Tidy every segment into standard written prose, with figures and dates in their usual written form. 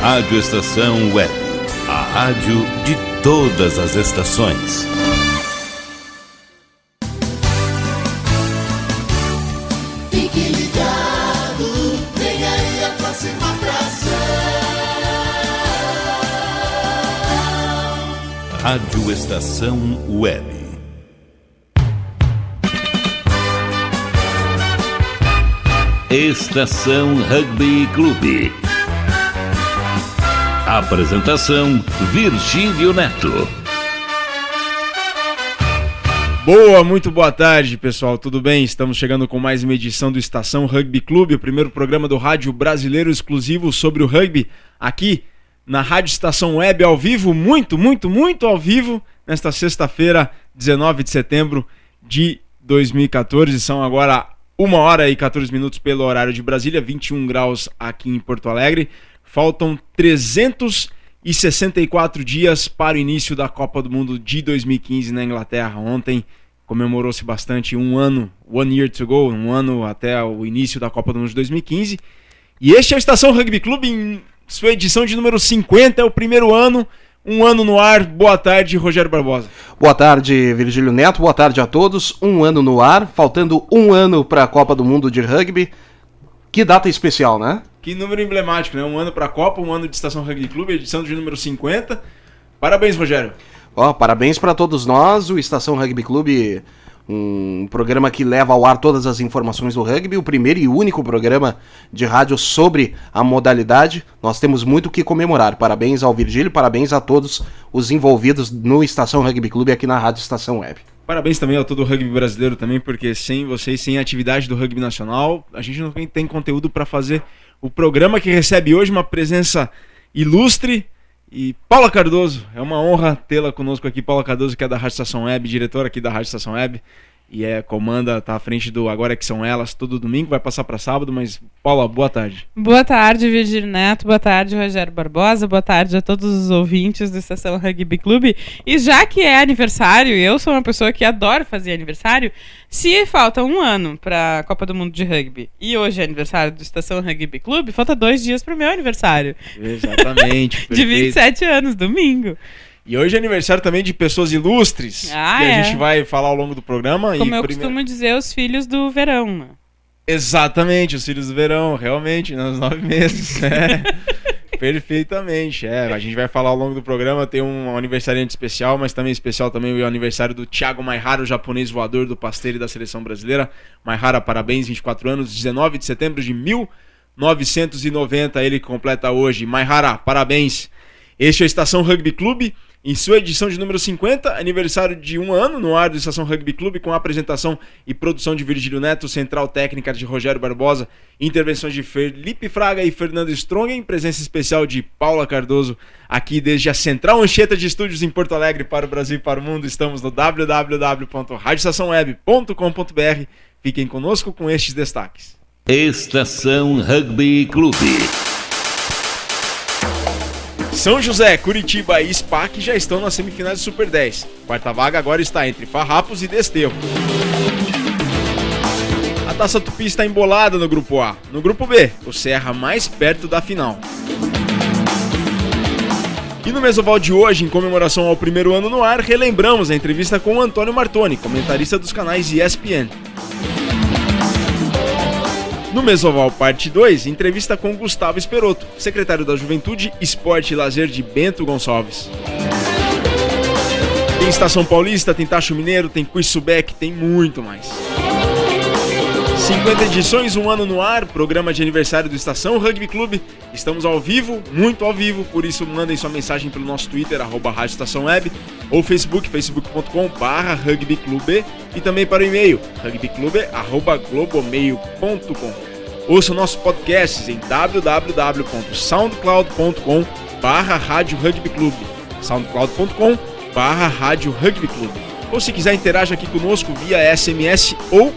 Rádio Estação Web, a rádio de todas as estações. Fique ligado, vem aí a próxima atração. Rádio Estação Web. Estação Rugby Clube. Apresentação: Virgílio Neto. Muito boa tarde, pessoal, tudo bem? Estamos chegando com mais uma edição do Estação Rugby Clube, o primeiro programa do rádio brasileiro exclusivo sobre o rugby, aqui na Rádio Estação Web, ao vivo, muito ao vivo, nesta sexta-feira, 19 de setembro de 2014. São agora 1h14 pelo horário de Brasília, 21 graus aqui em Porto Alegre. Faltam 364 dias para o início da Copa do Mundo de 2015 na Inglaterra. Ontem comemorou-se bastante um ano até o início da Copa do Mundo de 2015. E este é a Estação Rugby Clube em sua edição de número 50, é o primeiro ano. Um ano no ar. Boa tarde, Rogério Barbosa. Boa tarde, Virgílio Neto. Boa tarde a todos. Um ano no ar, faltando um ano para a Copa do Mundo de Rugby. Que data especial, né? Que número emblemático, né? Um ano para a Copa, um ano de Estação Rugby Clube, edição de número 50. Parabéns, Rogério. Parabéns para todos nós. O Estação Rugby Clube, um programa que leva ao ar todas as informações do rugby, o primeiro e único programa de rádio sobre a modalidade. Nós temos muito o que comemorar. Parabéns ao Virgílio, parabéns a todos os envolvidos no Estação Rugby Clube aqui na Rádio Estação Web. Parabéns também a todo o rugby brasileiro também, porque sem vocês, sem a atividade do rugby nacional, a gente não tem conteúdo para fazer o programa que recebe hoje uma presença ilustre. E Paula Cardoso, é uma honra tê-la conosco aqui. Paula Cardoso, que é da Rádio Estação Web, diretora aqui da Rádio Estação Web, e tá à frente do Agora Que São Elas, todo domingo, vai passar para sábado, mas Paula, boa tarde. Boa tarde, Virgílio Neto, boa tarde, Rogério Barbosa, boa tarde a todos os ouvintes do Estação Rugby Clube. E já que é aniversário, eu sou uma pessoa que adoro fazer aniversário, se falta um ano para a Copa do Mundo de Rugby e hoje é aniversário do Estação Rugby Clube, falta 2 dias para o meu aniversário. Exatamente. De 27 anos, domingo. E hoje é aniversário também de pessoas ilustres, que a gente vai falar ao longo do programa. Como eu costumo dizer, os filhos do verão. Né? Exatamente, os filhos do verão, realmente, nos 9 meses. Perfeitamente. A gente vai falar ao longo do programa, tem um aniversariante especial, mas também especial também o aniversário do Thiago Maihara, o japonês voador do Pasteur e da seleção brasileira. Maihara, parabéns, 24 anos, 19 de setembro de 1990, ele completa hoje. Maihara, parabéns. Este é a Estação Rugby Clube, em sua edição de número 50, aniversário de um ano no ar do Estação Rugby Clube, com a apresentação e produção de Virgílio Neto, central técnica de Rogério Barbosa, intervenções de Felipe Fraga e Fernando Strongen, presença especial de Paula Cardoso, aqui desde a Central Anchieta de Estúdios em Porto Alegre para o Brasil e para o mundo. Estamos no www.radioestaçãoweb.com.br. Fiquem conosco com estes destaques. Estação Rugby Clube. São José, Curitiba e SPAC já estão nas semifinais do Super 10. Quarta vaga agora está entre Farrapos e Desterro. A Taça Tupi está embolada no Grupo A. No Grupo B, o Serra mais perto da final. E no Mesoval de hoje, em comemoração ao primeiro ano no ar, relembramos a entrevista com o Antônio Martoni, comentarista dos canais ESPN. No Mesoval Parte 2, entrevista com Gustavo Esperotto, secretário da Juventude, Esporte e Lazer de Bento Gonçalves. Tem Estação Paulista, tem Tacho Mineiro, tem Quiz Subec, tem muito mais. 50 edições, um ano no ar, programa de aniversário do Estação Rugby Clube. Estamos ao vivo, muito ao vivo, por isso mandem sua mensagem pelo nosso Twitter, @Rádio Estação Web, ou Facebook, facebook.com/rugbyclube, e também para o e-mail, rugbyclube@globomail.com. Ouça nossos podcasts em www.soundcloud.com/Rádio Rugby Clube, soundcloud.com/Rádio Rugby Clube. Ou se quiser interagir aqui conosco via SMS ou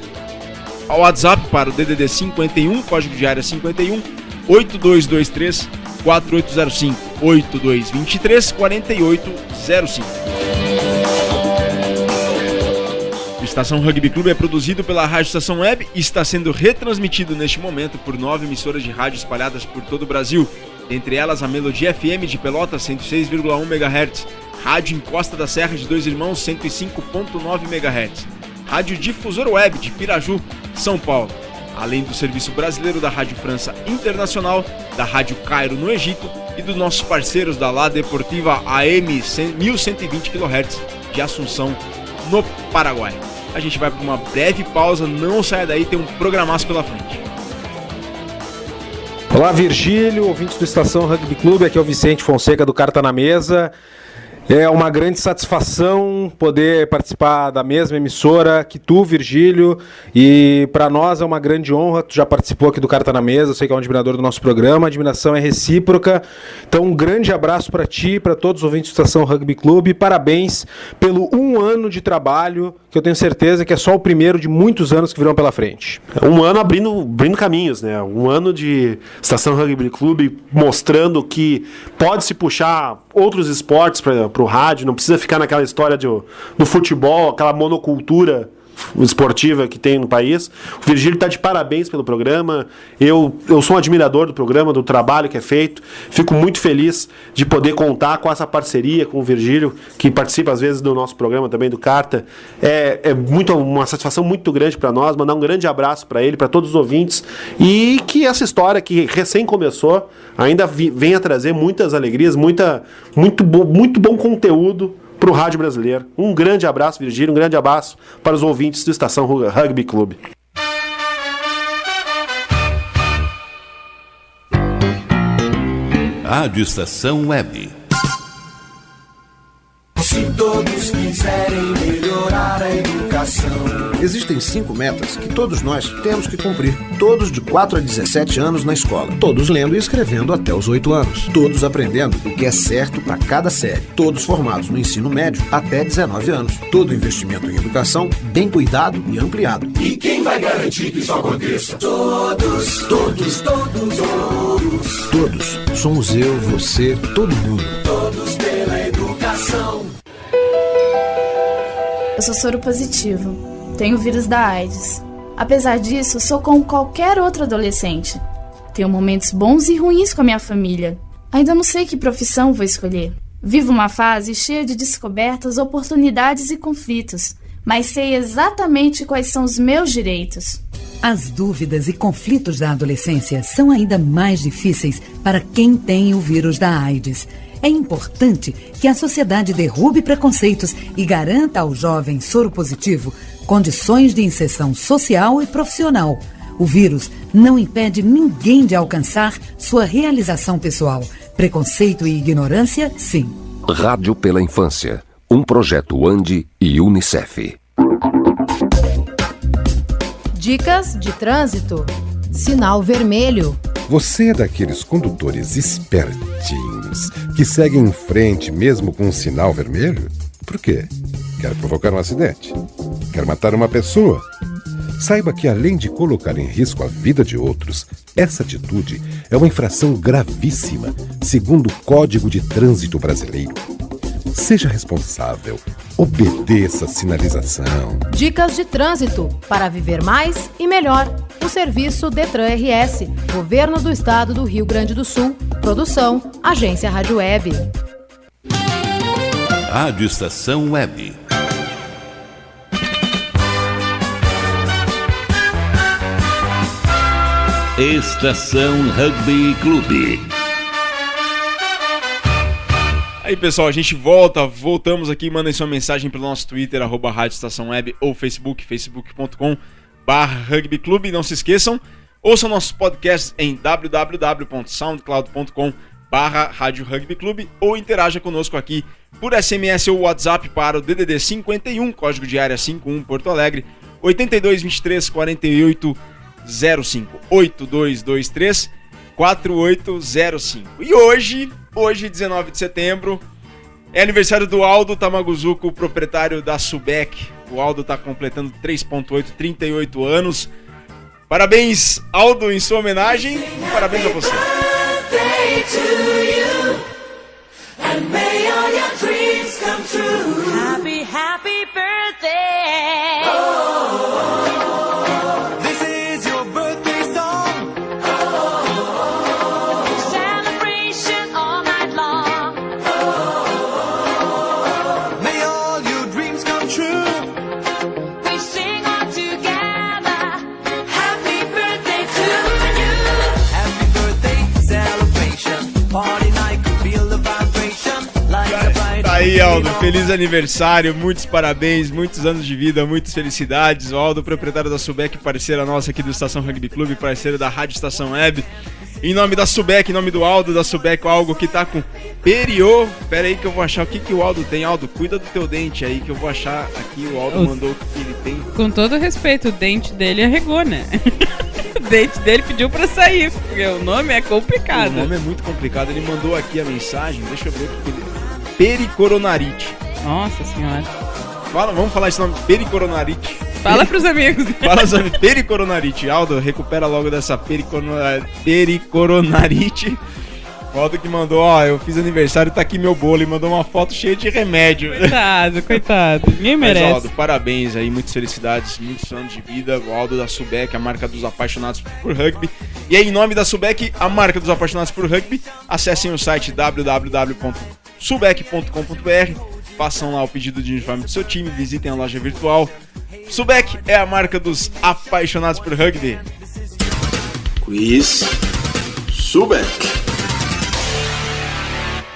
ao WhatsApp para o DDD 51, código de área 51, 8223 4805, 8223 4805. O Estação Rugby Clube é produzido pela Rádio Estação Web e está sendo retransmitido neste momento por 9 emissoras de rádio espalhadas por todo o Brasil. dentre elas a Melodia FM de Pelotas 106,1 MHz, Rádio Encosta da Serra de Dois Irmãos 105,9 MHz, Rádio Difusor Web de Piraju, São Paulo, além do serviço brasileiro da Rádio França Internacional, da Rádio Cairo no Egito e dos nossos parceiros da La Deportiva AM 1120 kHz de Assunção, no Paraguai. A gente vai para uma breve pausa, não saia daí, tem um programaço pela frente. Olá, Virgílio, ouvintes do Estação Rugby Clube, aqui é o Vicente Fonseca do Carta na Mesa. É uma grande satisfação poder participar da mesma emissora que tu, Virgílio, e para nós é uma grande honra. Tu já participou aqui do Carta na Mesa, eu sei que é um admirador do nosso programa, a admiração é recíproca. Então um grande abraço para ti e para todos os ouvintes do Estação Rugby Clube. Parabéns pelo 1 ano de trabalho, que eu tenho certeza que é só o primeiro de muitos anos que virão pela frente. Um ano abrindo caminhos, né? Um ano de Estação Rugby Clube mostrando que pode-se puxar outros esportes para o rádio, não precisa ficar naquela história do futebol, aquela monocultura esportiva que tem no país. O Virgílio está de parabéns pelo programa. Eu sou um admirador do programa, do trabalho que é feito. Fico muito feliz de poder contar com essa parceria com o Virgílio, que participa às vezes do nosso programa também, do Carta. É uma satisfação muito grande para nós. Mandar um grande abraço para ele, para todos os ouvintes, e que essa história que recém começou ainda venha trazer muitas alegrias, muito bom conteúdo para o rádio brasileiro. Um grande abraço, Virgílio, um grande abraço para os ouvintes do Estação Rugby Clube. Rádio Estação Web. Se todos quiserem melhorar a educação. Existem 5 metas que todos nós temos que cumprir. Todos de 4 a 17 anos na escola. Todos lendo e escrevendo até os 8 anos. Todos aprendendo o que é certo para cada série. Todos formados no ensino médio até 19 anos. Todo investimento em educação bem cuidado e ampliado. E quem vai garantir que isso aconteça? Todos. Todos. Somos eu, você, todo mundo. Todos pela educação. Eu sou soro positivo, tenho o vírus da AIDS. Apesar disso, sou como qualquer outro adolescente. Tenho momentos bons e ruins com a minha família. Ainda não sei que profissão vou escolher. Vivo uma fase cheia de descobertas, oportunidades e conflitos, mas sei exatamente quais são os meus direitos. As dúvidas e conflitos da adolescência são ainda mais difíceis para quem tem o vírus da AIDS. É importante que a sociedade derrube preconceitos e garanta ao jovem soropositivo condições de inserção social e profissional. O vírus não impede ninguém de alcançar sua realização pessoal. Preconceito e ignorância, sim. Rádio pela Infância, um projeto ANDI e Unicef. Dicas de trânsito. Sinal vermelho. Você é daqueles condutores espertinhos que seguem em frente mesmo com um sinal vermelho? Por quê? Quer provocar um acidente? Quer matar uma pessoa? Saiba que, além de colocar em risco a vida de outros, essa atitude é uma infração gravíssima, segundo o Código de Trânsito Brasileiro. Seja responsável. Obedeça a sinalização. Dicas de trânsito para viver mais e melhor. O serviço Detran RS, Governo do Estado do Rio Grande do Sul. Produção, Agência Rádio Web. Rádio Estação Web. Estação Rugby Clube. Aí, pessoal, a gente voltamos aqui. Mandem sua mensagem pelo nosso Twitter, @Rádio Estação Web, ou facebook.com/rugbyclube. Não se esqueçam, ouçam nossos podcasts em www.soundcloud.com/Rádio Rugby Clube, ou interaja conosco aqui por SMS ou WhatsApp para o DDD 51, código de área 51, Porto Alegre, 82 23 48 05, 8223 4805. E hoje, 19 de setembro, é aniversário do Aldo Tamaguzuko, proprietário da Subec. O Aldo está completando 38 anos. Parabéns, Aldo, em sua homenagem. Parabéns a você. Happy birthday. This is your birthday song. Celebrate Aí, Aldo, feliz aniversário, muitos parabéns, muitos anos de vida, muitas felicidades. O Aldo, proprietário da Subec, parceira nossa aqui do Estação Rugby Clube, parceiro da Rádio Estação Web. Em nome da Subec, em nome do Aldo da Subec, algo que tá com Periô. Pera aí que eu vou achar o que o Aldo tem. Aldo, cuida do teu dente aí que eu vou achar aqui. O Aldo mandou o que ele tem. Com todo respeito, o dente dele arregou, né? O dente dele pediu pra sair, porque o nome é complicado. O nome é muito complicado. Ele mandou aqui a mensagem, deixa eu ver o que ele... Pericoronarite. Nossa senhora. Vamos falar esse nome, pericoronarite. Fala pros amigos. Fala sobre pericoronarite. Aldo, recupera logo dessa pericoronarite. O Aldo que mandou, eu fiz aniversário, tá aqui meu bolo, e mandou uma foto cheia de remédio. Coitado. Ninguém merece. Mas, Aldo, parabéns aí, muitas felicidades, muitos anos de vida. O Aldo da Subec, a marca dos apaixonados por rugby. E aí, em nome da Subec, a marca dos apaixonados por rugby, acessem o site www.subec.com.br, façam lá o pedido de uniforme do seu time, visitem a loja virtual. Subec é a marca dos apaixonados por rugby. Quiz Subec.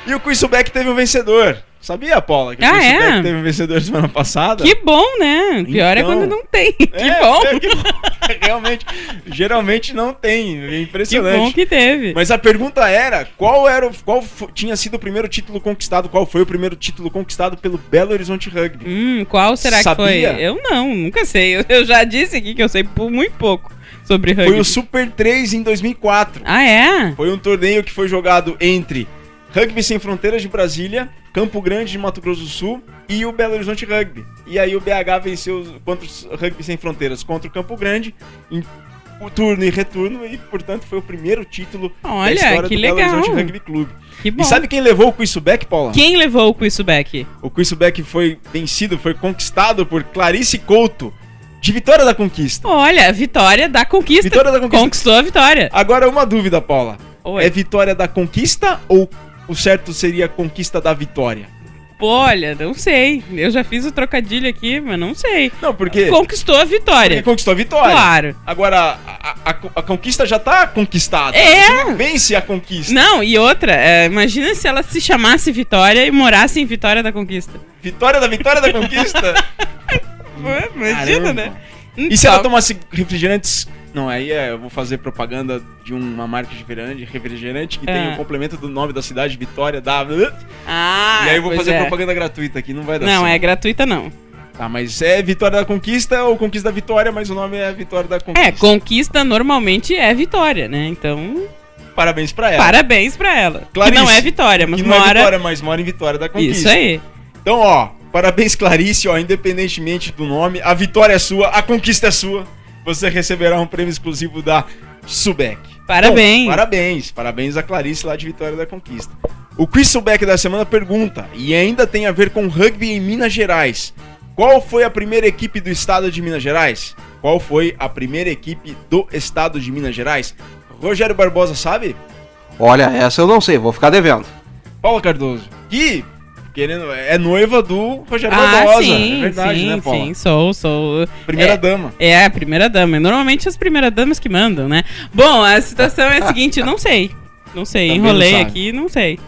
E o Quiz Subec teve um vencedor. Sabia, Paula, que o Quiz Subec teve um vencedor semana passada? Que bom, né? Pior é quando não tem. Que bom. Realmente, geralmente não tem. É impressionante. Que bom que teve. Mas a pergunta era, qual tinha sido o primeiro título conquistado? Qual foi o primeiro título conquistado pelo Belo Horizonte Rugby? Qual será que foi? Eu nunca sei. Eu já disse aqui que eu sei muito pouco sobre rugby. Foi o Super 3 em 2004. Ah, é? Foi um torneio que foi jogado entre Rugby Sem Fronteiras de Brasília, Campo Grande de Mato Grosso do Sul e o Belo Horizonte Rugby. E aí o BH venceu contra o Rugby Sem Fronteiras contra o Campo Grande em turno e retorno, e portanto foi o primeiro título da história do Belo Horizonte Rugby Clube. Que bom. E sabe quem levou o Quiz Subec, Paula? Quem levou o Quiz Subec? O Quiz Subec foi conquistado por Clarice Couto, de Vitória da Conquista. Olha, Vitória da Conquista. Vitória da Conquista. Conquistou a vitória. Agora uma dúvida, Paula. Oi. É Vitória da Conquista ou o certo seria Conquista da Vitória? Olha, não sei. Eu já fiz o trocadilho aqui, mas não sei. Não, porque... Conquistou a vitória. Porque conquistou a vitória. Claro. Agora, a conquista já tá conquistada. É. Você não vence a conquista. Não, e outra, imagina se ela se chamasse Vitória e morasse em Vitória da Conquista. Vitória da Conquista? Imagina, caramba, né? E se ela tomasse refrigerantes... Não, aí eu vou fazer propaganda de uma marca de refrigerante que tem o complemento do nome da cidade, Vitória da... Ah, e aí eu vou fazer propaganda gratuita aqui, não vai dar certo. Não, certo. é gratuita não. Tá, mas é Vitória da Conquista ou Conquista da Vitória, mas o nome é Vitória da Conquista. É, Conquista normalmente é Vitória, né? Então... Parabéns pra ela. Parabéns pra ela. Clarice, que não é Vitória, mas que mora... não é Vitória, mas mora em Vitória da Conquista. Isso aí. Então, parabéns, Clarice, independentemente do nome, a vitória é sua, a conquista é sua. Você receberá um prêmio exclusivo da Subec. Parabéns. Bom, parabéns a Clarice lá de Vitória da Conquista. O Quiz Subec da semana pergunta, e ainda tem a ver com rugby em Minas Gerais. Qual foi a primeira equipe do estado de Minas Gerais? Qual foi a primeira equipe do estado de Minas Gerais? Rogério Barbosa sabe? Olha, essa eu não sei, vou ficar devendo. Paula Cardoso, que é noiva do Rogério Barbosa. Sim, é verdade, né, Paula? Sim, sou. Primeira dama. É, a primeira dama. Normalmente as primeiras damas que mandam, né? Bom, a situação é a seguinte, não sei. Não sei, Também enrolei não aqui, não sei.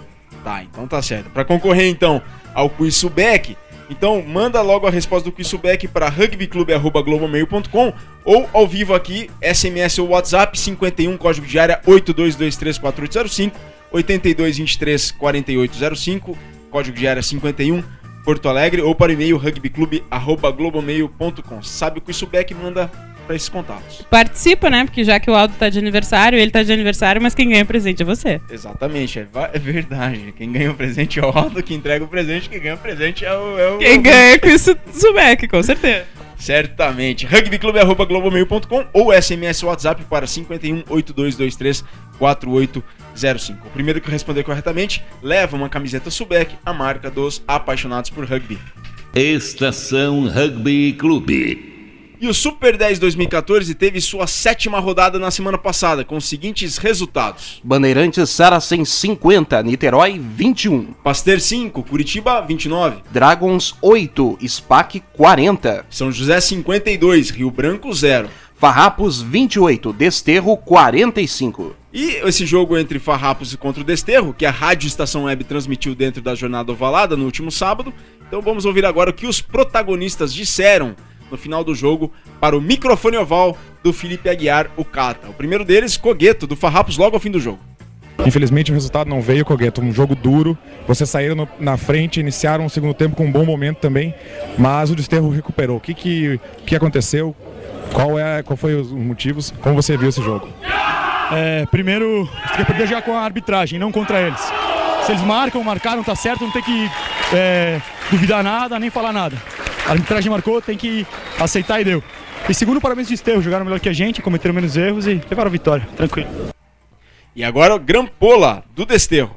Tá, então tá certo. Pra concorrer, então, ao Quiz Subec, então manda logo a resposta do Quiz Subec para rugbyclube@globomail.com ou ao vivo aqui, SMS ou WhatsApp, 51, código de área 82234805, 82234805, código de área 51, Porto Alegre, ou para o e-mail rugbyclube@globomail.com. Sabe o Quiz Subec, manda para esses contatos. Participa, né? Porque já que o Aldo tá de aniversário, ele tá de aniversário, mas quem ganha o presente é você. Exatamente, é verdade. Quem ganha o presente é o Aldo, quem entrega o presente, quem ganha o presente é o... Quem ganha é com isso Subec, com certeza. Certamente. rugbyclube@globomail.com ou SMS WhatsApp para 51 8223 4805. O primeiro que responder corretamente leva uma camiseta Subec, a marca dos apaixonados por rugby. Estação Rugby Clube. E o Super 10 2014 teve sua 7ª rodada na semana passada, com os seguintes resultados: Bandeirantes Saracens 50, Niterói 21. Pasteur 5, Curitiba 29. Dragons 8, SPAC 40. São José 52, Rio Branco 0. Farrapos 28, Desterro 45. E esse jogo entre Farrapos e contra o Desterro, que a Rádio Estação Web transmitiu dentro da Jornada Ovalada no último sábado. Então vamos ouvir agora o que os protagonistas disseram no final do jogo para o microfone oval do Felipe Aguiar, o Cata. O primeiro deles, Cogueto, do Farrapos, logo ao fim do jogo. Infelizmente o resultado não veio, Cogueto, um jogo duro, vocês saíram na frente, iniciaram o segundo tempo com um bom momento também, mas o Desterro recuperou. O que aconteceu? Qual foi os motivos? Como você viu esse jogo? Primeiro, você tem que aprender a jogar com a arbitragem, não contra eles. Se eles marcaram, tá certo, não tem que duvidar nada, nem falar nada. A arbitragem marcou, tem que aceitar e deu. E segundo, parabéns de Desterro, jogaram melhor que a gente, cometeram menos erros e levaram a vitória, tranquilo. E agora o Grampola, do Desterro.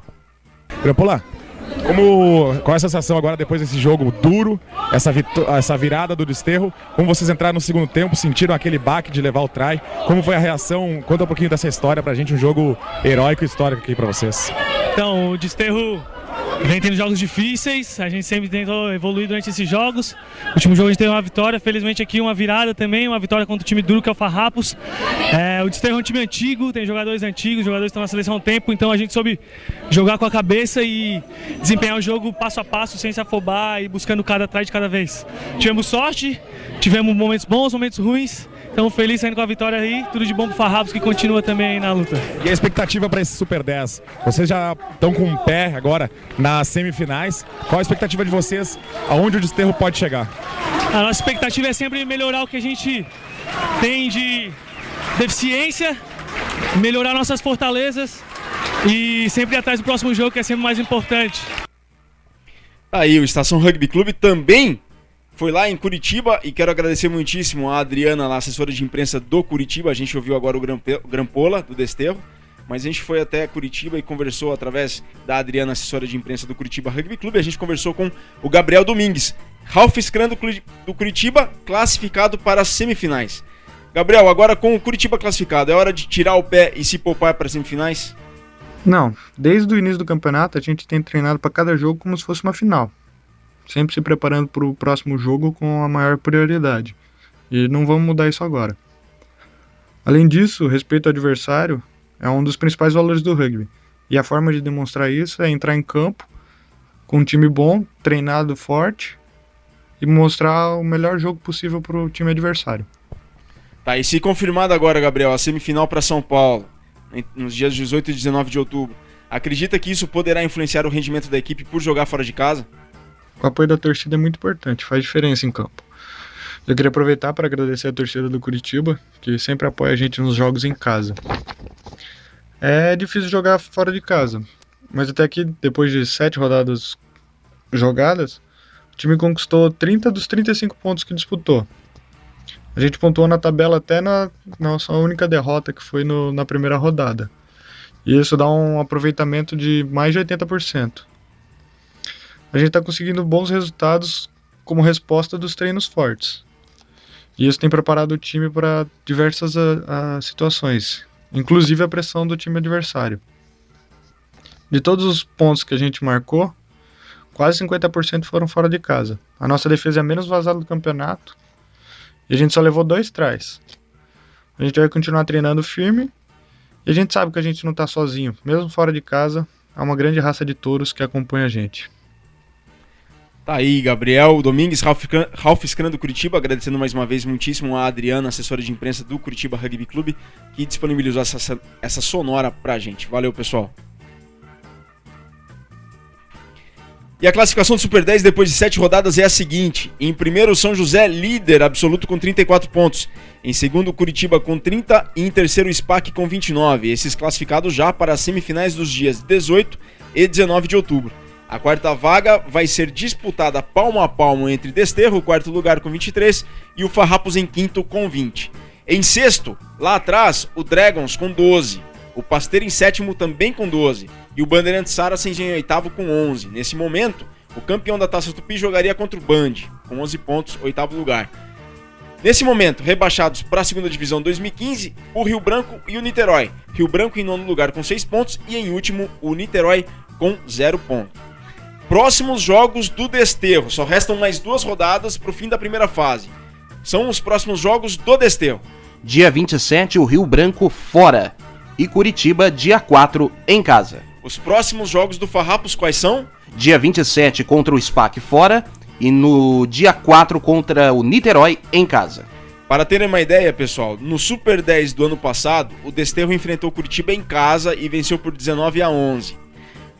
Grampola, qual é a sensação agora depois desse jogo duro, essa virada do Desterro? Como vocês entraram no segundo tempo, sentiram aquele baque de levar o try? Como foi a reação? Conta um pouquinho dessa história pra gente, um jogo heróico e histórico aqui pra vocês. Então, o Desterro vem tendo jogos difíceis, a gente sempre tentou evoluir durante esses jogos. No último jogo a gente teve uma vitória, felizmente aqui uma virada também, uma vitória contra o time duro que é o Farrapos. O Desterro é um time antigo, tem jogadores antigos, jogadores que estão na seleção há um tempo, então a gente soube jogar com a cabeça e desempenhar o jogo passo a passo, sem se afobar e buscando cada try de cada vez. Tivemos sorte, tivemos momentos bons, momentos ruins. Estamos felizes saindo com a vitória aí, tudo de bom pro Farrapos que continua também aí na luta. E a expectativa para esse Super 10? Vocês já estão com um pé agora nas semifinais. Qual a expectativa de vocês? Aonde o Desterro pode chegar? A nossa expectativa é sempre melhorar o que a gente tem de deficiência, melhorar nossas fortalezas e sempre ir atrás do próximo jogo, que é sempre mais importante. Aí o Estação Rugby Clube também foi lá em Curitiba e quero agradecer muitíssimo a Adriana, lá, assessora de imprensa do Curitiba. A gente ouviu agora o Grampola, do Desterro, mas a gente foi até Curitiba e conversou através da Adriana, assessora de imprensa do Curitiba Rugby Clube. A gente conversou com o Gabriel Domingues, Ralph Scran do Curitiba, classificado para as semifinais. Gabriel, agora com o Curitiba classificado, é hora de tirar o pé e se poupar para as semifinais? Não, desde o início do campeonato a gente tem treinado para cada jogo como se fosse uma final. Sempre se preparando para o próximo jogo com a maior prioridade. E não vamos mudar isso agora. Além disso, o respeito ao adversário é um dos principais valores do rugby. E a forma de demonstrar isso é entrar em campo com um time bom, treinado forte e mostrar o melhor jogo possível para o time adversário. Tá, e se confirmado agora, Gabriel, a semifinal para São Paulo, nos dias 18 e 19 de outubro, acredita que isso poderá influenciar o rendimento da equipe por jogar fora de casa? O apoio da torcida é muito importante, faz diferença em campo. Eu queria aproveitar para agradecer a torcida do Curitiba, que sempre apoia a gente nos jogos em casa. É difícil jogar fora de casa, mas até aqui, depois de 7 rodadas jogadas, o time conquistou 30 dos 35 pontos que disputou. A gente pontuou na tabela até na nossa única derrota, que foi na primeira rodada. E isso dá um aproveitamento de mais de 80%. A gente está conseguindo bons resultados como resposta dos treinos fortes. E isso tem preparado o time para diversas situações, inclusive a pressão do time adversário. De todos os pontos que a gente marcou, quase 50% foram fora de casa. A nossa defesa é a menos vazada do campeonato e a gente só levou 2 tries. A gente vai continuar treinando firme e a gente sabe que a gente não está sozinho. Mesmo fora de casa, há uma grande raça de touros que acompanha a gente. Tá aí, Gabriel Domingues, Ralph Scran do Curitiba, agradecendo mais uma vez muitíssimo a Adriana, assessora de imprensa do Curitiba Rugby Clube, que disponibilizou essa sonora pra gente. Valeu, pessoal. E a classificação do Super 10 depois de 7 rodadas é a seguinte: em primeiro, São José, líder absoluto com 34 pontos. Em segundo, Curitiba com 30 e em terceiro, SPAC com 29. Esses classificados já para as semifinais dos dias 18 e 19 de outubro. A quarta vaga vai ser disputada palmo a palmo entre Desterro, quarto lugar com 23, e o Farrapos em quinto com 20. Em sexto, lá atrás, o Dragons com 12, o Pasteiro em sétimo também com 12, e o Bandeirantes Saracens em oitavo com 11. Nesse momento, o campeão da Taça Tupi jogaria contra o Band, com 11 pontos, oitavo lugar. Nesse momento, rebaixados para a segunda divisão 2015, o Rio Branco e o Niterói. Rio Branco em nono lugar com 6 pontos e em último, o Niterói com 0 pontos. Próximos jogos do Desterro. Só restam mais 2 rodadas para o fim da primeira fase. São os próximos jogos do Desterro. Dia 27, o Rio Branco fora. E Curitiba, dia 4, em casa. Os próximos jogos do Farrapos quais são? Dia 27 contra o SPAC fora e no dia 4 contra o Niterói em casa. Para terem uma ideia, pessoal, no Super 10 do ano passado, o Desterro enfrentou o Curitiba em casa e venceu por 19-11.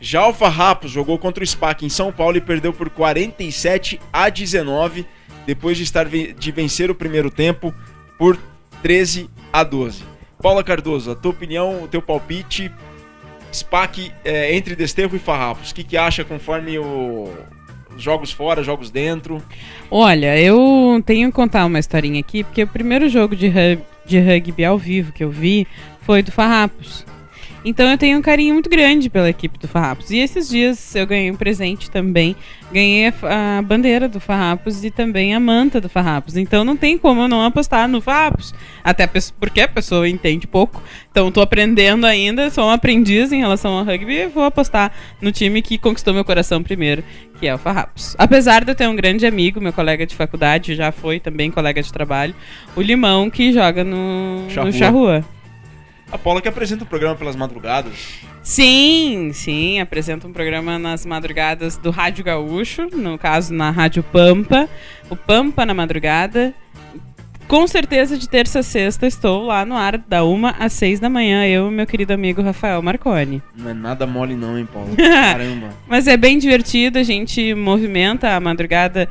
Já o Farrapos jogou contra o SPAC em São Paulo e perdeu por 47-19, depois de vencer o primeiro tempo por 13-12. Paula Cardoso, a tua opinião, o teu palpite, SPAC entre Desterro e Farrapos, o que acha conforme os jogos fora, jogos dentro? Olha, eu tenho que contar uma historinha aqui, porque o primeiro jogo de rugby ao vivo que eu vi foi do Farrapos. Então eu tenho um carinho muito grande pela equipe do Farrapos. E esses dias eu ganhei um presente também. Ganhei a bandeira do Farrapos e também a manta do Farrapos. Então não tem como eu não apostar no Farrapos. Até porque a pessoa entende pouco. Então tô aprendendo ainda, sou um aprendiz em relação ao rugby e vou apostar no time que conquistou meu coração primeiro, que é o Farrapos. Apesar de eu ter um grande amigo, meu colega de faculdade, já foi também colega de trabalho, o Limão, que joga no Charrua. A Paula que apresenta o programa pelas madrugadas. Sim, apresenta um programa nas madrugadas do Rádio Gaúcho, no caso na Rádio Pampa, o Pampa na madrugada. Com certeza de terça a sexta estou lá no ar da 1 às 6 da manhã, eu e meu querido amigo Rafael Marconi. Não é nada mole não, hein, Paula? Caramba. Mas é bem divertido, a gente movimenta a madrugada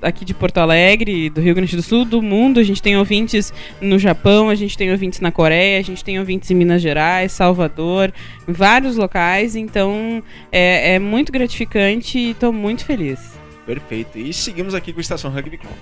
aqui de Porto Alegre, do Rio Grande do Sul, do mundo. A gente tem ouvintes no Japão, a gente tem ouvintes na Coreia, a gente tem ouvintes em Minas Gerais, Salvador, em vários locais. Então é muito gratificante e estou muito feliz. Perfeito. E seguimos aqui com a Estação Rugby Clube.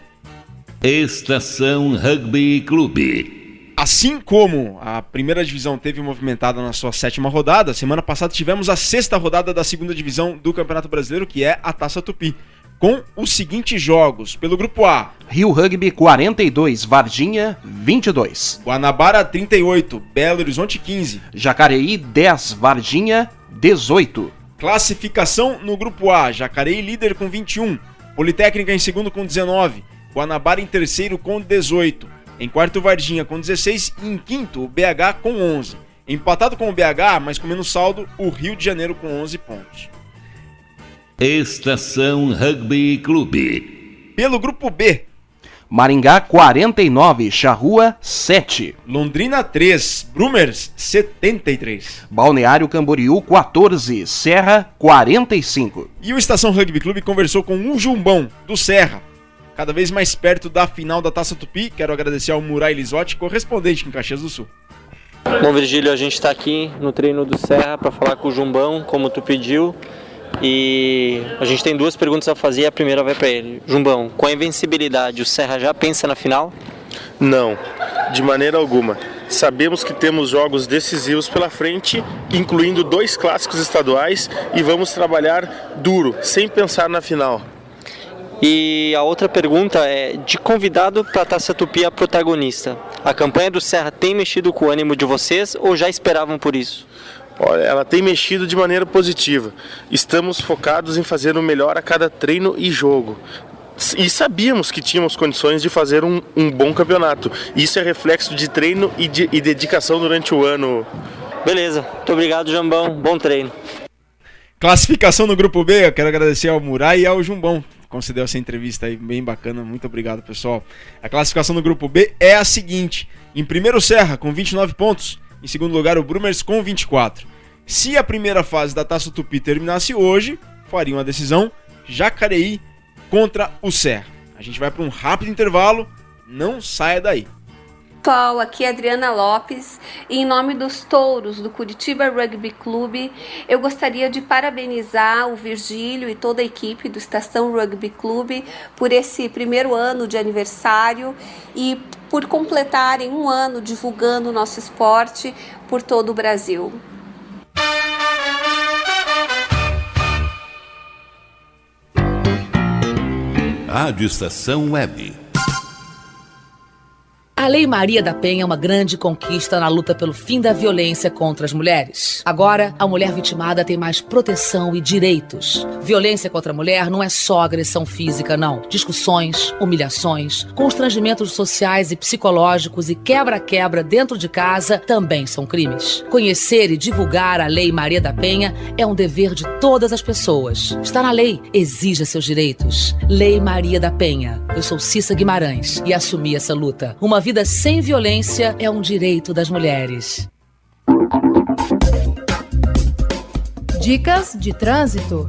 Estação Rugby Clube. Assim como a primeira divisão teve movimentada na sua 7ª rodada, semana passada tivemos a 6ª rodada da 2ª divisão do Campeonato Brasileiro, que é a Taça Tupi, com os seguintes jogos. Pelo grupo A: Rio Rugby 42, Varginha 22. Guanabara 38, Belo Horizonte 15. Jacareí 10, Varginha 18. Classificação no grupo A: Jacareí líder com 21, Politécnica em segundo com 19, Guanabara em terceiro com 18. Em quarto, Varginha com 16 e em quinto, o BH com 11. Empatado com o BH, mas com menos saldo, o Rio de Janeiro com 11 pontos. Estação Rugby Clube. Pelo grupo B: Maringá 49, Charrua 7. Londrina 3, Brumers 73. Balneário Camboriú 14, Serra 45. E o Estação Rugby Clube conversou com o Jumbão, do Serra, cada vez mais perto da final da Taça Tupi. Quero agradecer ao Murai Lisotti, correspondente em Caxias do Sul. Bom, Virgílio, a gente está aqui no treino do Serra para falar com o Jumbão, como tu pediu. E a gente tem 2 perguntas a fazer e a primeira vai para ele. Jumbão, com a invencibilidade, o Serra já pensa na final? Não, de maneira alguma. Sabemos que temos jogos decisivos pela frente, incluindo 2 clássicos estaduais, e vamos trabalhar duro, sem pensar na final. E a outra pergunta é, de convidado para a Taça Tupi a protagonista, a campanha do Serra tem mexido com o ânimo de vocês ou já esperavam por isso? Olha, ela tem mexido de maneira positiva. Estamos focados em fazer o melhor a cada treino e jogo. E sabíamos que tínhamos condições de fazer um bom campeonato. Isso é reflexo de treino e dedicação durante o ano. Beleza, muito obrigado, Jambão, bom treino. Classificação no grupo B, eu quero agradecer ao Murai e ao Jumbão, que concedeu essa entrevista aí, bem bacana, muito obrigado, pessoal. A classificação no grupo B é a seguinte: em primeiro, Serra com 29 pontos, em segundo lugar, o Brumers com 24. Se a primeira fase da Taça Tupi terminasse hoje, fariam a decisão Jacareí contra o Serra. A gente vai para um rápido intervalo, não saia daí. Pessoal, aqui é Adriana Lopes e em nome dos touros do Curitiba Rugby Clube, eu gostaria de parabenizar o Virgílio e toda a equipe do Estação Rugby Clube por esse primeiro ano de aniversário e por completarem um ano divulgando o nosso esporte por todo o Brasil. Rádio Estação Web. A Lei Maria da Penha é uma grande conquista na luta pelo fim da violência contra as mulheres. Agora, a mulher vitimada tem mais proteção e direitos. Violência contra a mulher não é só agressão física, não. Discussões, humilhações, constrangimentos sociais e psicológicos e quebra-quebra dentro de casa também são crimes. Conhecer e divulgar a Lei Maria da Penha é um dever de todas as pessoas. Está na lei, exija seus direitos. Lei Maria da Penha. Eu sou Cissa Guimarães e assumi essa luta. Uma vida sem violência é um direito das mulheres. Dicas de trânsito.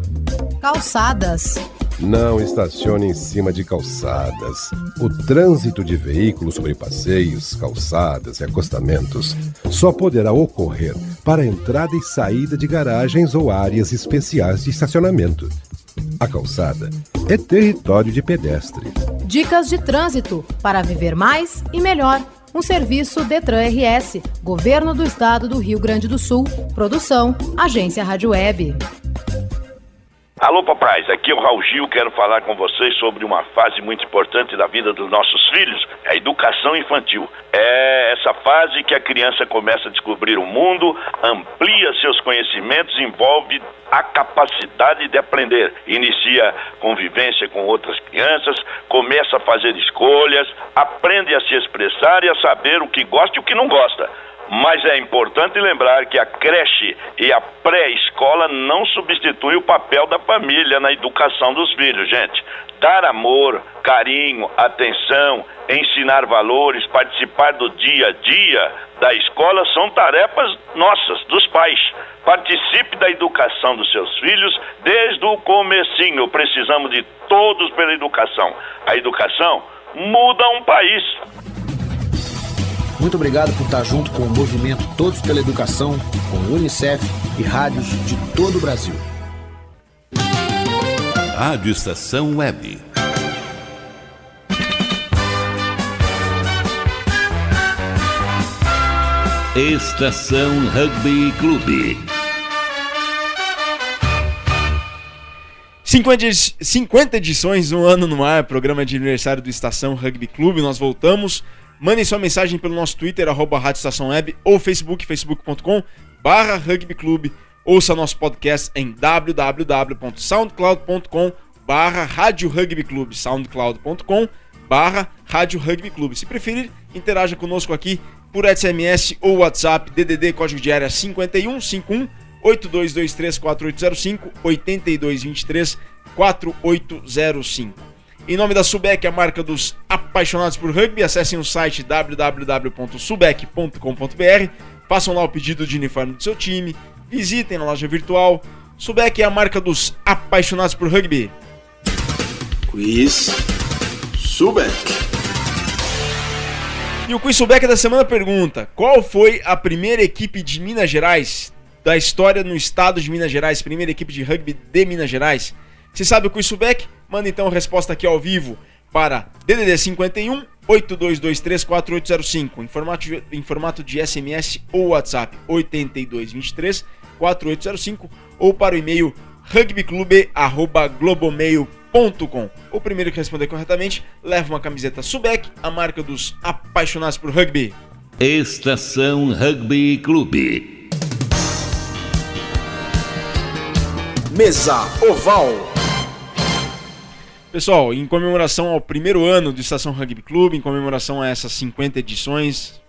Calçadas. Não estacione em cima de calçadas. O trânsito de veículos sobre passeios, calçadas e acostamentos só poderá ocorrer para entrada e saída de garagens ou áreas especiais de estacionamento. A calçada é território de pedestre. Dicas de trânsito para viver mais e melhor. Um serviço Detran RS, Governo do Estado do Rio Grande do Sul. Produção, Agência Rádio Web. Alô, papais, aqui é o Raul Gil, quero falar com vocês sobre uma fase muito importante da vida dos nossos filhos, a educação infantil. É essa fase que a criança começa a descobrir o mundo, amplia seus conhecimentos, envolve a capacidade de aprender, inicia convivência com outras crianças, começa a fazer escolhas, aprende a se expressar e a saber o que gosta e o que não gosta. Mas é importante lembrar que a creche e a pré-escola não substituem o papel da família na educação dos filhos, gente. Dar amor, carinho, atenção, ensinar valores, participar do dia a dia da escola são tarefas nossas, dos pais. Participe da educação dos seus filhos desde o comecinho. Precisamos de todos pela educação. A educação muda um país. Muito obrigado por estar junto com o movimento Todos pela Educação, com o Unicef e rádios de todo o Brasil. Rádio Estação Web. Estação Rugby Clube. 50 edições, um ano no ar, programa de aniversário do Estação Rugby Clube. Nós voltamos. Mandem sua mensagem pelo nosso Twitter, @Rádio Estação Web, ou facebook.com/rugbyclube. Ouça nosso podcast em www.soundcloud.com/Rádio Rugby Clube, soundcloud.com/Rádio Rugby Clube. Se preferir, interaja conosco aqui por SMS ou WhatsApp, DDD, código de área 51 51 8223 4805 8223 4805. Em nome da Subec, a marca dos apaixonados por rugby, acessem o site www.subec.com.br, façam lá o pedido de uniforme do seu time, visitem na loja virtual. Subec é a marca dos apaixonados por rugby. Quiz Subec. E o Quiz Subec da semana pergunta: qual foi a primeira equipe de Minas Gerais da história no estado de Minas Gerais, primeira equipe de rugby de Minas Gerais? Se sabe o Quiz Subec? Manda então a resposta aqui ao vivo para DDD 51 8223 4805 em formato de SMS ou WhatsApp 8223 4805 ou para o e-mail rugbyclube@globomail.com. O primeiro que responder corretamente leva uma camiseta Subec, a marca dos apaixonados por rugby. Estação Rugby Clube. Mesa Oval. Pessoal, em comemoração ao primeiro ano do Estação Rugby Clube, em comemoração a essas 50 edições,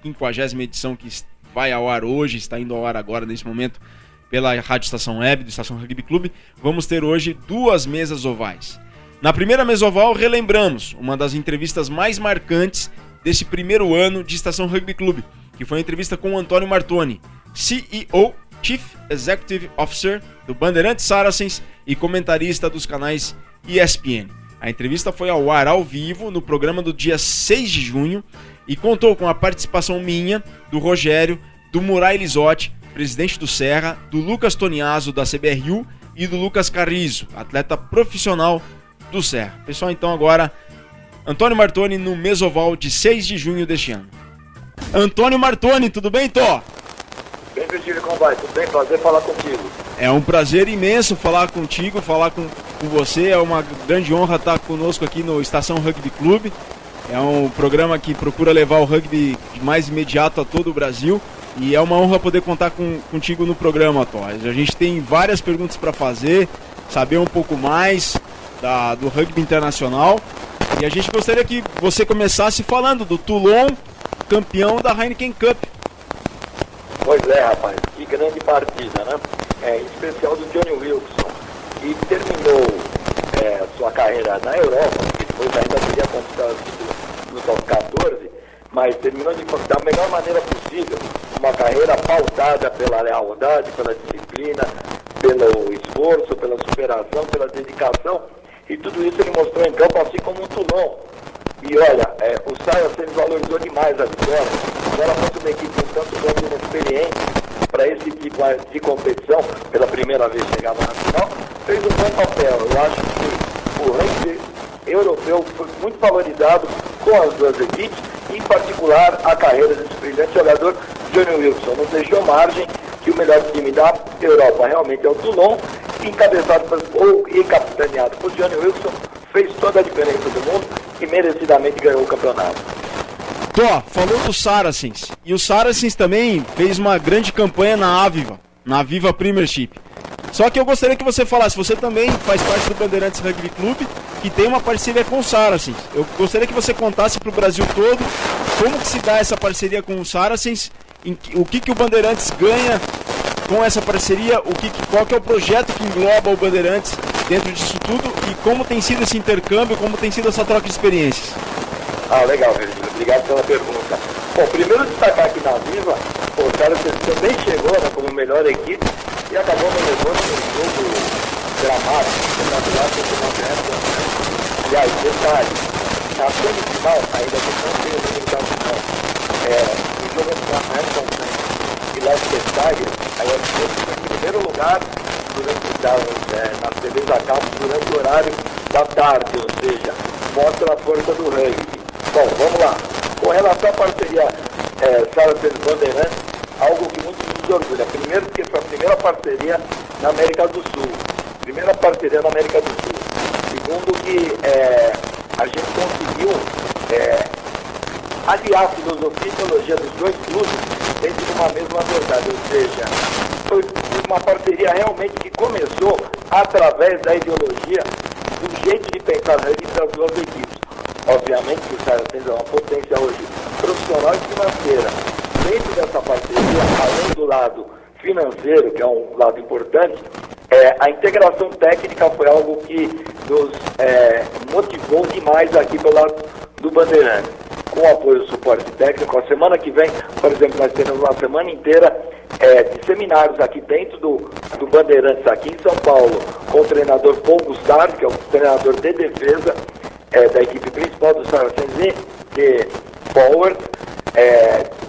50ª edição que vai ao ar hoje, está indo ao ar agora nesse momento pela Rádio Estação Web do Estação Rugby Clube, vamos ter hoje duas mesas ovais. Na primeira mesa oval, relembramos uma das entrevistas mais marcantes desse primeiro ano de Estação Rugby Clube, que foi a entrevista com o Antônio Martoni, CEO, Chief Executive Officer do Bandeirantes Saracens e comentarista dos canais ESPN. A entrevista foi ao ar ao vivo no programa do dia 6 de junho e contou com a participação minha, do Rogério, do Murai Lisotti, presidente do Serra, do Lucas Toniaso, da CBRU, e do Lucas Carrizo, atleta profissional do Serra. Pessoal, então agora, Antônio Martoni no Mesoval de 6 de junho deste ano. Antônio Martoni, tudo bem, Tó? Bem, Virgílio, como vai? Tudo bem? Prazer falar contigo. É um prazer imenso falar contigo, falar com você. É uma grande honra estar conosco aqui no Estação Rugby Clube. É um programa que procura levar o rugby mais imediato a todo o Brasil. E é uma honra poder contar contigo no programa, Tó. A gente tem várias perguntas para fazer, saber um pouco mais do rugby internacional. E a gente gostaria que você começasse falando do Toulon, campeão da Heineken Cup. Pois é, rapaz, que grande partida, né? Em especial do Johnny Wilson, que terminou sua carreira na Europa, que depois ainda teria conquistado o título no top 14, mas terminou da melhor maneira possível, uma carreira pautada pela lealdade, pela disciplina, pelo esforço, pela superação, pela dedicação, e tudo isso ele mostrou em campo, assim como o Toulon. E olha, o Saracens valorizou demais a vitória. Agora fosse uma equipe com tanto grande inexperiente para esse tipo de competição, pela primeira vez chegava na final, fez um bom papel. Eu acho que o rugby europeu foi muito valorizado com as duas equipes, em particular a carreira desse brilhante jogador Johnny Wilson. Não deixou margem que o melhor time da Europa realmente é o Toulon, encabeçado e capitaneado por Johnny Wilson, fez toda a diferença do mundo e merecidamente ganhou o campeonato. Tó, falou do Saracens. E o Saracens também fez uma grande campanha na Aviva Premiership. Só que eu gostaria que você falasse, você também faz parte do Bandeirantes Rugby Clube, que tem uma parceria com o Saracens. Eu gostaria que você contasse para o Brasil todo como que se dá essa parceria com o Saracens, o que o Bandeirantes ganha com essa parceria, qual que é o projeto que engloba o Bandeirantes dentro disso tudo e como tem sido esse intercâmbio, como tem sido essa troca de experiências. Legal, Virgílio. Obrigado pela pergunta. Bom, primeiro destacar aqui na Aviva, o Saracens também chegou como melhor equipe e acabou me levando num jogo dramático, espetacular, contra o Northampton. Aliás, detalhe, na semifinal, ainda que não tenha o número da final, o jogo entre o Northampton e Leicester Tigers, aí a gente foi em primeiro lugar nas TVs da Campos durante o horário da tarde, ou seja, mostra a força do rugby. Bom, vamos lá. Com relação à parceria Saracens Bandeirantes, algo que muito nos orgulha. Primeiro, porque foi a primeira parceria na América do Sul. Segundo, que a gente conseguiu aliar a filosofia e teologia dos dois clubes dentro de uma mesma verdade. Ou seja, foi uma parceria realmente que começou através da ideologia, do jeito de pensar rugby das duas equipes. Obviamente que o Saracens é uma potência hoje profissional e financeira. Dentro dessa parceria, além do lado financeiro, que é um lado importante, a integração técnica foi algo que nos motivou demais aqui pelo lado do Bandeirantes. Com o apoio do suporte técnico, a semana que vem, por exemplo, nós teremos uma semana inteira de seminários aqui dentro do Bandeirantes, aqui em São Paulo, com o treinador Paul Gustard, que é o treinador de defesa da equipe principal do Saracens, que Forward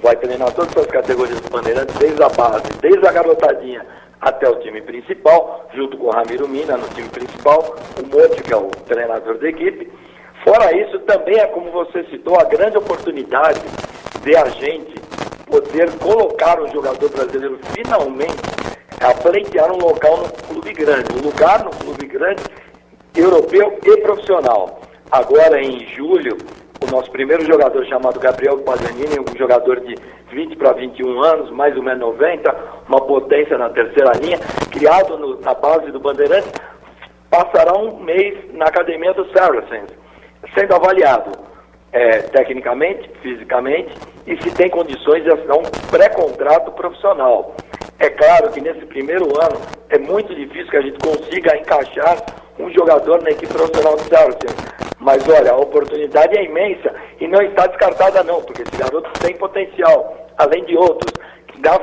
vai treinar todas as categorias do Bandeirantes, desde a base, desde a garotadinha até o time principal, junto com o Ramiro Mina no time principal, o Monte, que é o treinador da equipe. Fora isso, também é, como você citou, a grande oportunidade de a gente poder colocar um jogador brasileiro finalmente a pleitear um local no clube grande, um lugar no clube grande, europeu e profissional. Agora, em julho, o nosso primeiro jogador, chamado Gabriel Paganini, um jogador de 20 para 21 anos, mais ou menos 90, uma potência na terceira linha, criado na base do Bandeirantes, passará um mês na academia do Saracens, sendo avaliado tecnicamente, fisicamente, e se tem condições de assinar um pré-contrato profissional. É claro que nesse primeiro ano é muito difícil que a gente consiga encaixar um jogador na equipe profissional do Saracens. Mas olha, a oportunidade é imensa e não está descartada não, porque esse garoto tem potencial, além de outros das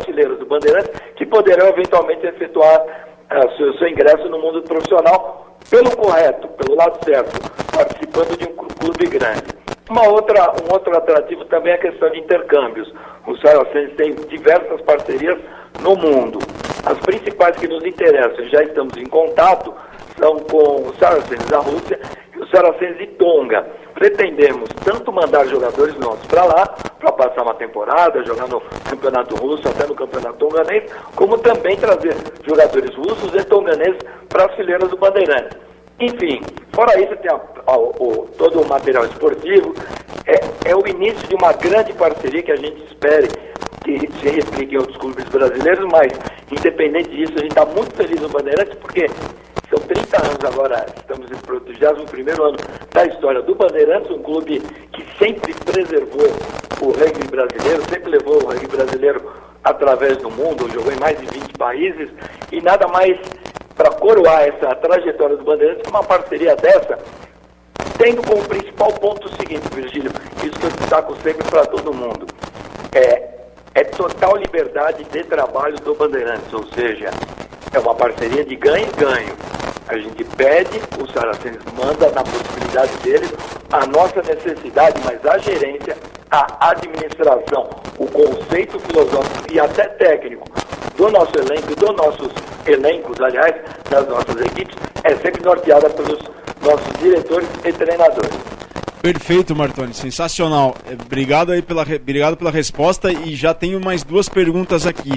fileiras do Bandeirantes, que poderão eventualmente efetuar seu ingresso no mundo profissional pelo correto, pelo lado certo, participando de um clube grande. Um outro atrativo também é a questão de intercâmbios. O Saracens tem diversas parcerias no mundo. As principais que nos interessam, já estamos em contato, são com o Saracens da Rússia e o Saracens de Tonga. Pretendemos tanto mandar jogadores nossos para lá, para passar uma temporada, jogar no campeonato russo, até no campeonato tonganês, como também trazer jogadores russos e tonganeses para as fileiras do Bandeirantes. Enfim, fora isso, tem todo o material esportivo. É o início de uma grande parceria que a gente espere que se replique em outros clubes brasileiros, mas, independente disso, a gente está muito feliz no Bandeirantes, porque são 30 anos agora, estamos no 21º ano da história do Bandeirantes, um clube que sempre preservou o rugby brasileiro, sempre levou o rugby brasileiro através do mundo, jogou em mais de 20 países, e nada mais para coroar essa trajetória do Bandeirantes que uma parceria dessa, tendo como principal ponto o seguinte, Virgílio, isso que eu destaco sempre para todo mundo, é total liberdade de trabalho do Bandeirantes, ou seja, é uma parceria de ganho-ganho. A gente pede, o Saracens manda na possibilidade deles, a nossa necessidade, mas a gerência, a administração, o conceito filosófico e até técnico do nosso elenco, dos nossos elencos, aliás, das nossas equipes, é sempre norteada pelos nossos diretores e treinadores. Perfeito, Martoni, sensacional. Obrigado pela resposta e já tenho mais 2 perguntas aqui.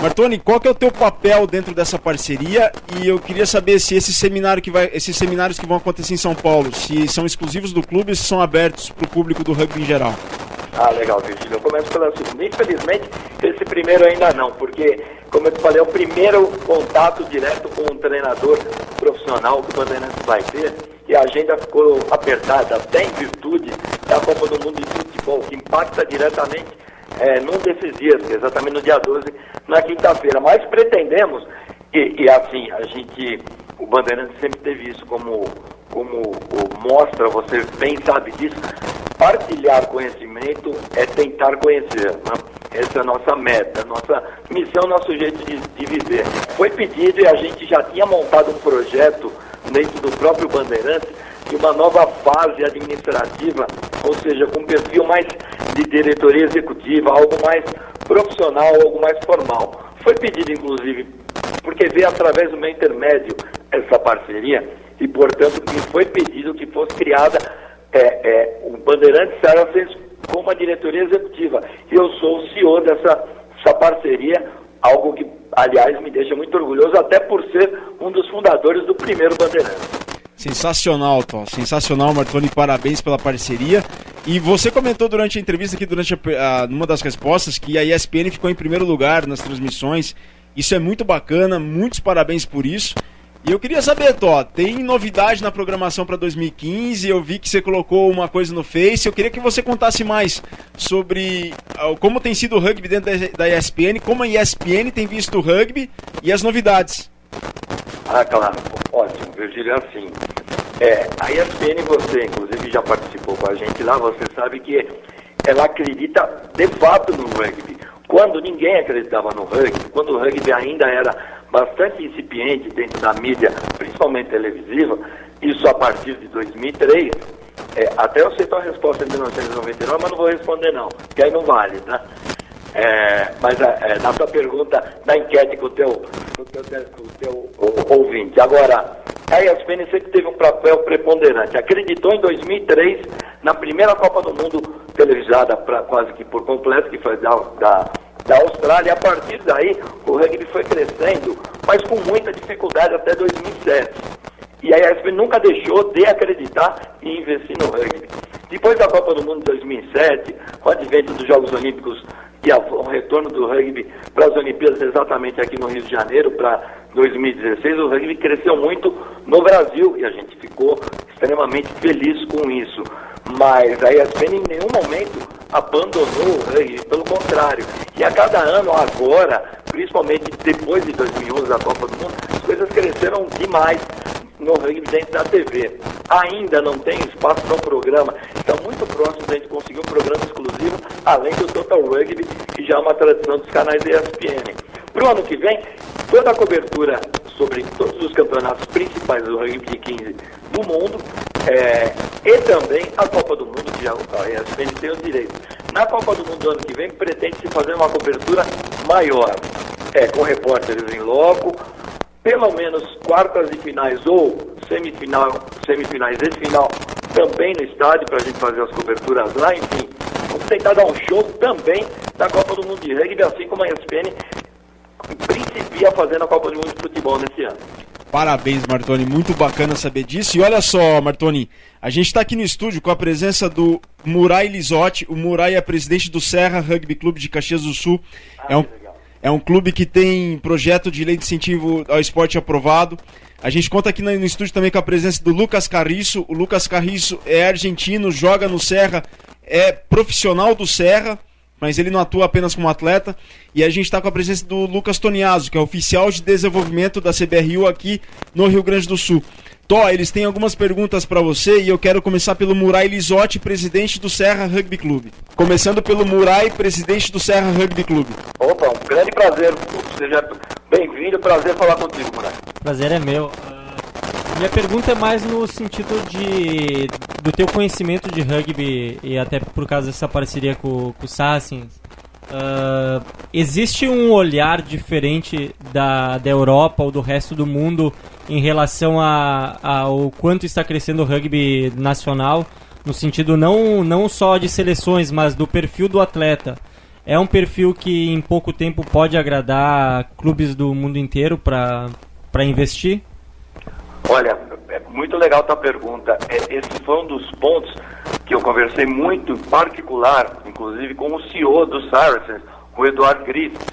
Martoni, qual que é o teu papel dentro dessa parceria? E eu queria saber se esses seminários que vão acontecer em São Paulo, se são exclusivos do clube ou se são abertos para o público do rugby em geral. Ah, legal, Virgílio. Eu começo pela segunda. Infelizmente, esse primeiro ainda não, porque, como eu te falei, é o primeiro contato direto com um treinador profissional que o Bandeirantes vai ter, e a agenda ficou apertada, até em virtude da Copa do Mundo de Futebol, que impacta diretamente num desses dias, exatamente no dia 12, na quinta-feira. Mas pretendemos, e assim, o Bandeirantes sempre teve isso como mostra, você bem sabe disso, partilhar conhecimento é tentar conhecer, né? Essa é a nossa meta, nossa missão, nosso jeito de viver. Foi pedido e a gente já tinha montado um projeto dentro do próprio Bandeirantes de uma nova fase administrativa, ou seja, com um perfil mais de diretoria executiva, algo mais profissional, algo mais formal. Foi pedido, inclusive, porque veio através do meu intermédio essa parceria e, portanto, que foi pedido que fosse criada o Bandeirantes Saracens com uma diretoria executiva. E eu sou o CEO dessa parceria, algo que, aliás, me deixa muito orgulhoso, até por ser um dos fundadores do primeiro Bandeirantes. Sensacional, Tom. Sensacional, Martoni. Parabéns pela parceria. E você comentou durante a entrevista aqui, numa das respostas, que a ESPN ficou em primeiro lugar nas transmissões. Isso é muito bacana, muitos parabéns por isso. E eu queria saber, Tó, tem novidade na programação para 2015? Eu vi que você colocou uma coisa no Face. Eu queria que você contasse mais sobre como tem sido o rugby dentro da ESPN, como a ESPN tem visto o rugby e as novidades. Ah, claro. Ótimo, Virgílio, assim. A ESPN, você inclusive já participou com a gente lá, você sabe que ela acredita de fato no rugby. Quando ninguém acreditava no rugby, quando o rugby ainda era bastante incipiente dentro da mídia, principalmente televisiva, isso a partir de 2003, até eu sei a resposta de 1999, mas não vou responder não, porque aí não vale, né? Mas na sua pergunta, na enquete com o teu ouvinte. Agora, a ESPN sempre teve um papel preponderante. Acreditou em 2003, na primeira Copa do Mundo televisada quase que por completo, que foi da Austrália, e a partir daí o rugby foi crescendo, mas com muita dificuldade até 2007. E a ESPN nunca deixou de acreditar e investir no rugby. Depois da Copa do Mundo de 2007, com o advento dos Jogos Olímpicos e o retorno do rugby para as Olimpíadas exatamente aqui no Rio de Janeiro, para 2016, o rugby cresceu muito no Brasil e a gente ficou extremamente feliz com isso. Mas a ESPN em nenhum momento abandonou o rugby, pelo contrário. E a cada ano agora, principalmente depois de 2011, da Copa do Mundo, as coisas cresceram demais no rugby dentro da TV. Ainda não tem espaço para um programa, estão muito próximos de a gente conseguir um programa exclusivo, além do Total Rugby, que já é uma tradição dos canais da ESPN. Para o ano que vem, toda a cobertura sobre todos os campeonatos principais do rugby de 15 do mundo, e também a Copa do Mundo, que já a ESPN tem os direitos. Na Copa do Mundo do ano que vem, pretende-se fazer uma cobertura maior, com repórteres em loco, pelo menos quartas e finais ou semifinais e final também no estádio, para a gente fazer as coberturas lá, enfim. Vamos tentar dar um show também da Copa do Mundo de Rugby, assim como a ESPN principia fazendo a Copa do Mundo de Futebol nesse ano. Parabéns, Martoni, muito bacana saber disso. E olha só, Martoni, a gente está aqui no estúdio com a presença do Murai Lisotti. O Murai é presidente do Serra Rugby Clube de Caxias do Sul. É um clube que tem projeto de lei de incentivo ao esporte aprovado. A gente conta aqui no estúdio também com a presença do Lucas Carriço. O Lucas Carriço é argentino, joga no Serra, é profissional do Serra, mas ele não atua apenas como atleta. E a gente está com a presença do Lucas Toniaso, que é oficial de desenvolvimento da CBRU aqui no Rio Grande do Sul. Tó, eles têm algumas perguntas para você e eu quero começar pelo Murai Lisotti, presidente do Serra Rugby Clube. Começando pelo Murai, presidente do Serra Rugby Clube. Opa, um grande prazer. Seja bem-vindo, prazer falar contigo, Murai. Prazer é meu. Minha pergunta é mais no sentido do teu conhecimento de rugby e até por causa dessa parceria com o Saracens. Existe um olhar diferente da Europa ou do resto do mundo em relação ao quanto está crescendo o rugby nacional, no sentido não só de seleções, mas do perfil do atleta? É um perfil que em pouco tempo pode agradar clubes do mundo inteiro para investir? Olha, é muito legal a tua pergunta. Esse foi um dos pontos que eu conversei muito em particular, inclusive com o CEO do Saracens, o Eduardo Griffiths.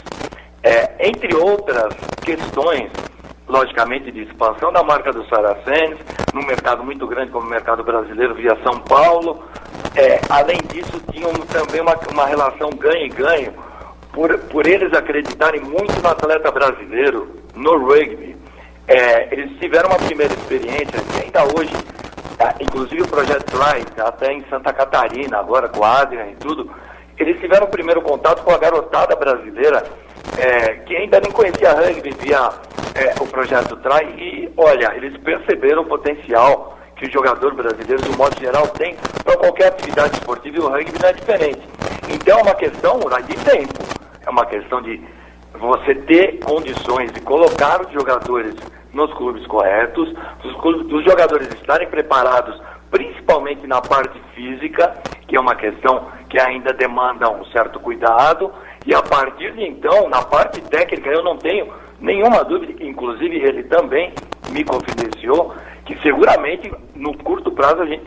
Entre outras questões, logicamente, de expansão da marca do Saracens, num mercado muito grande como o mercado brasileiro via São Paulo. Além disso, tinham também uma relação ganho e ganho, por eles acreditarem muito no atleta brasileiro, no rugby. Eles tiveram uma primeira experiência, que ainda hoje, inclusive o Projeto Try, até em Santa Catarina, agora com a Adrian e tudo, eles tiveram o primeiro contato com a garotada brasileira, que ainda nem conhecia rugby via o Projeto Try, e olha, eles perceberam o potencial que o jogador brasileiro, do modo geral, tem para qualquer atividade esportiva, e o rugby não é diferente. Então é uma questão de tempo, é uma questão de você ter condições de colocar os jogadores nos clubes corretos, os jogadores estarem preparados, principalmente na parte física, que é uma questão que ainda demanda um certo cuidado, e a partir de então, na parte técnica, eu não tenho nenhuma dúvida, que inclusive ele também me confidenciou, que seguramente no curto prazo a gente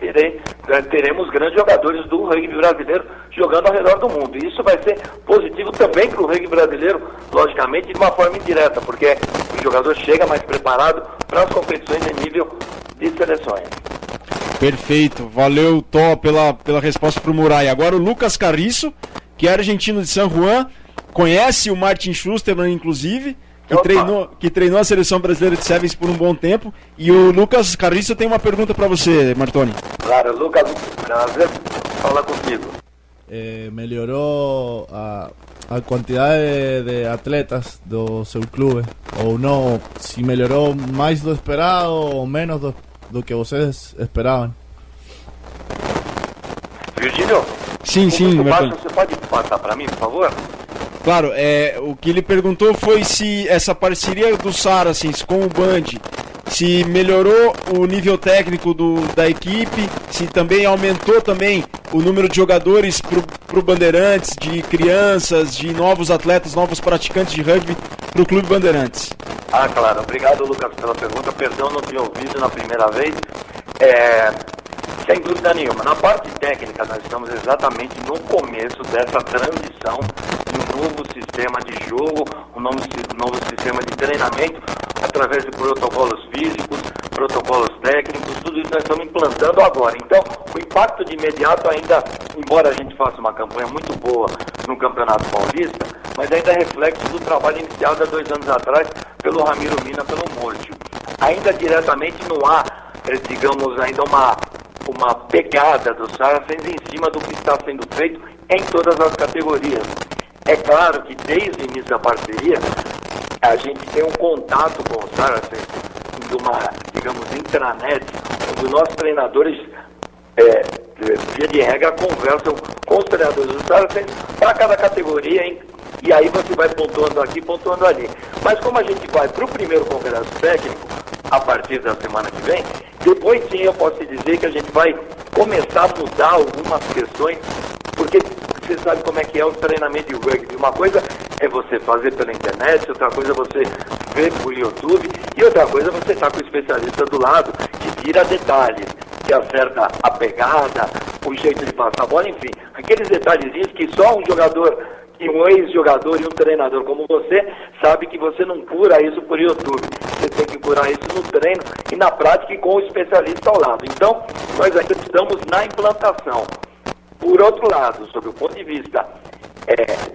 teremos grandes jogadores do rugby brasileiro jogando ao redor do mundo. E isso vai ser positivo também para o rugby brasileiro, logicamente, de uma forma indireta, porque o jogador chega mais preparado para as competições em nível de seleções. Perfeito, valeu, Tó, pela resposta para o Murai. Agora o Lucas Carriço, que é argentino de San Juan, conhece o Martin Schusterman, inclusive, que treinou a seleção brasileira de Sevens por um bom tempo. E o Lucas Carriço tem uma pergunta para você, Martoni. Claro, Lucas, prazer falar contigo. Melhorou a quantidade de atletas do seu clube? Ou não? Se melhorou mais do esperado ou menos do que vocês esperavam? Virgílio? Sim, Martoni. Você pode passar para mim, por favor? Claro, o que ele perguntou foi se essa parceria do Saracens com o Band, se melhorou o nível técnico da equipe, se também aumentou também o número de jogadores pro Bandeirantes, de crianças, de novos atletas, novos praticantes de rugby pro Clube Bandeirantes. Claro. Obrigado, Lucas, pela pergunta. Perdão, não tinha ouvido na primeira vez. Sem dúvida nenhuma. Na parte técnica, nós estamos exatamente no começo dessa transição de um novo sistema de jogo, um novo sistema de treinamento, através de protocolos físicos, protocolos técnicos, tudo isso nós estamos implantando agora. Então, o impacto de imediato ainda, embora a gente faça uma campanha muito boa no Campeonato Paulista, mas ainda é reflexo do trabalho iniciado há 2 anos atrás pelo Ramiro Mina, pelo Mórcio. Ainda diretamente não há, digamos, ainda uma pegada do Saracens em cima do que está sendo feito em todas as categorias. É claro que desde o início da parceria, a gente tem um contato com o Saracens, de uma, digamos, intranet, onde os nossos treinadores, via de regra, conversam com os treinadores do Saracens para cada categoria, hein? E aí você vai pontuando aqui, pontuando ali. Mas como a gente vai para o primeiro congresso técnico, a partir da semana que vem, depois sim eu posso te dizer que a gente vai começar a mudar algumas questões, porque você sabe como é que é o treinamento de rugby. Uma coisa é você fazer pela internet, outra coisa é você ver por YouTube, E outra coisa, você está com o especialista do lado que tira detalhes, que acerta a pegada, o jeito de passar a bola, enfim, aqueles detalhezinhos que só um jogador, e um ex-jogador e um treinador como você, sabe que você não cura isso por YouTube. Você tem que curar isso no treino e na prática e com o especialista ao lado. Então, nós ainda estamos na implantação. Por outro lado, sob o ponto de vista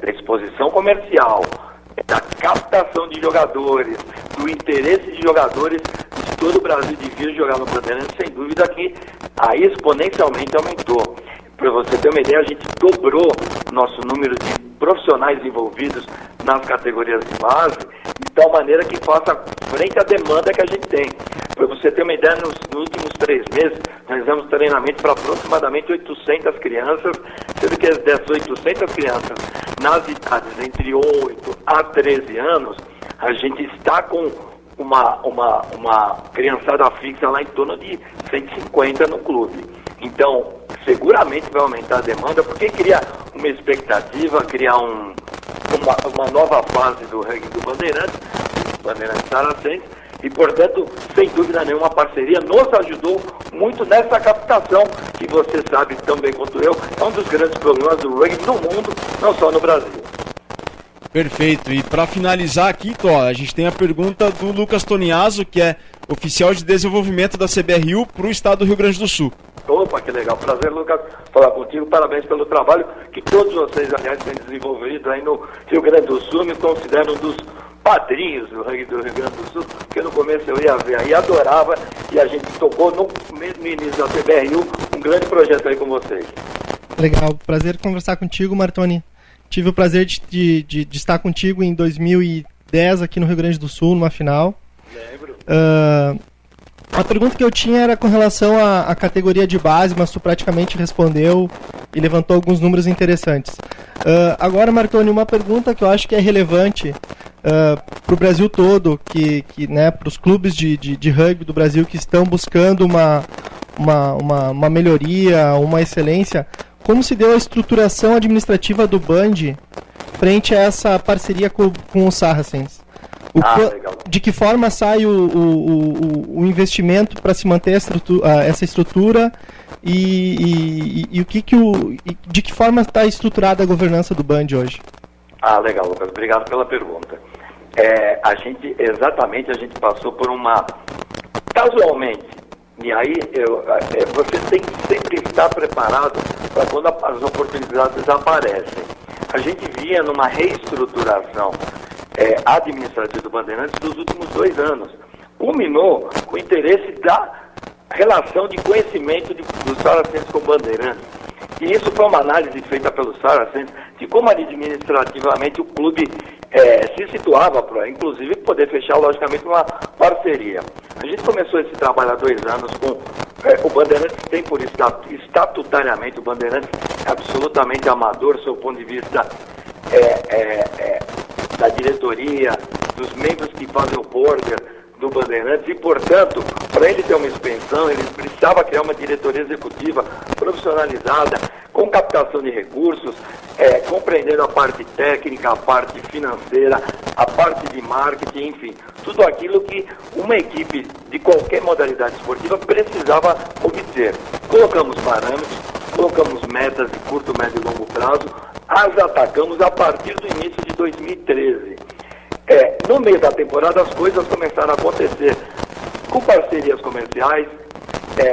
da exposição comercial, da captação de jogadores, do interesse de jogadores de todo o Brasil de vir jogar no Bandeirantes, sem dúvida que aí exponencialmente aumentou. Para você ter uma ideia, a gente dobrou nosso número de profissionais envolvidos nas categorias de base, de tal maneira que faça frente à demanda que a gente tem. Para você ter uma ideia, nos últimos 3 meses, nós damos treinamento para aproximadamente 800 crianças, sendo que dessas 800 crianças, nas idades entre 8 a 13 anos, a gente está com uma criançada fixa lá em torno de 150 no clube. Então, seguramente vai aumentar a demanda, porque cria uma expectativa, cria uma nova fase do rugby do Bandeirantes Saracens, e, portanto, sem dúvida nenhuma, a parceria nos ajudou muito nessa captação, que você sabe tão bem quanto eu, é um dos grandes problemas do rugby no mundo, não só no Brasil. Perfeito. E para finalizar aqui, Tó, a gente tem a pergunta do Lucas Toniaso, que é oficial de desenvolvimento da CBRU para o estado do Rio Grande do Sul. Opa, que legal. Prazer, Lucas, falar contigo. Parabéns pelo trabalho que todos vocês, aliás, têm desenvolvido aí no Rio Grande do Sul. Me considero um dos padrinhos do rugby do Rio Grande do Sul, porque no começo eu ia ver aí, adorava, e a gente tocou no início da CBRU um grande projeto aí com vocês. Legal. Prazer conversar contigo, Martoni. Tive o prazer de estar contigo em 2010 aqui no Rio Grande do Sul, numa final. Lembro. A pergunta que eu tinha era com relação à categoria de base, mas tu praticamente respondeu e levantou alguns números interessantes. Agora, Martoni, uma pergunta que eu acho que é relevante para o Brasil todo, né, para os clubes de rugby do Brasil que estão buscando uma melhoria, uma excelência. Como se deu a estruturação administrativa do Band frente a essa parceria com o Saracens? De que forma sai o investimento para se manter essa estrutura e de que forma está estruturada a governança do Band hoje? Legal, Lucas. Obrigado pela pergunta. A gente passou por casualmente, e aí você tem que sempre estar preparado para quando as oportunidades aparecem. A gente via numa reestruturação administrativa do Bandeirantes dos últimos 2 anos. Culminou com o interesse da relação de conhecimento dos Saracens com o Bandeirantes. E isso foi uma análise feita pelos Saracens de como administrativamente o clube se situava para, inclusive, poder fechar, logicamente, uma parceria. A gente começou esse trabalho há 2 anos com o Bandeirantes tem por estatutariamente, o Bandeirantes é absolutamente amador, do seu ponto de vista da diretoria, dos membros que fazem o board do Bandeirantes, e, portanto, para ele ter uma expansão, ele precisava criar uma diretoria executiva profissionalizada, com captação de recursos, compreendendo a parte técnica, a parte financeira, a parte de marketing, enfim, tudo aquilo que uma equipe de qualquer modalidade esportiva precisava obter. Colocamos parâmetros, colocamos metas de curto, médio e longo prazo, as atacamos a partir do início de 2013. No meio da temporada as coisas começaram a acontecer com parcerias comerciais,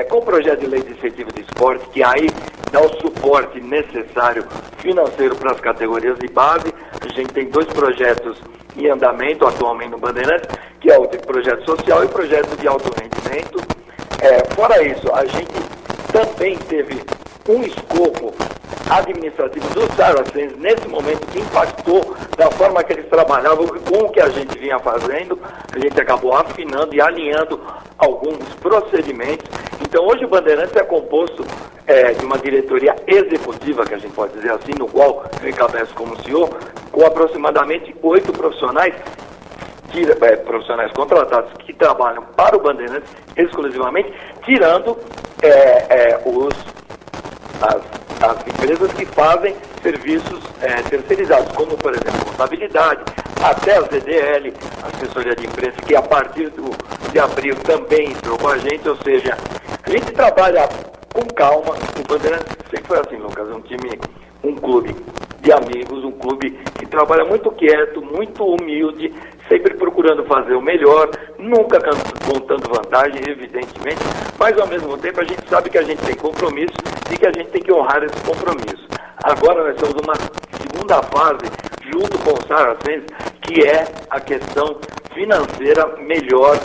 com o projeto de lei de incentivo de esporte, que aí dá o suporte necessário financeiro para as categorias de base. A gente tem 2 projetos em andamento atualmente no Bandeirantes, que é o projeto social e o projeto de alto rendimento. Fora isso, a gente também teve um escopo administrativo dos Saracens nesse momento que impactou da forma que eles trabalhavam com o que a gente vinha fazendo. A gente acabou afinando e alinhando alguns procedimentos. Então hoje o Bandeirantes é composto de uma diretoria executiva, que a gente pode dizer assim, no qual eu encabeço como CEO, com aproximadamente 8 profissionais contratados que trabalham para o Bandeirantes exclusivamente, tirando as empresas que fazem serviços terceirizados, como, por exemplo, contabilidade, até a ZDL, assessoria de imprensa, que a partir de abril também entrou com a gente, ou seja, a gente trabalha com calma. O Bandeirantes sempre foi assim, Lucas, um clube de amigos, um clube que trabalha muito quieto, muito humilde, sempre procurando fazer o melhor, nunca contando vantagem, evidentemente, mas ao mesmo tempo a gente sabe que a gente tem compromisso e que a gente tem que honrar esse compromisso. Agora nós estamos numa segunda fase, junto com o Saracens, que é a questão financeira melhor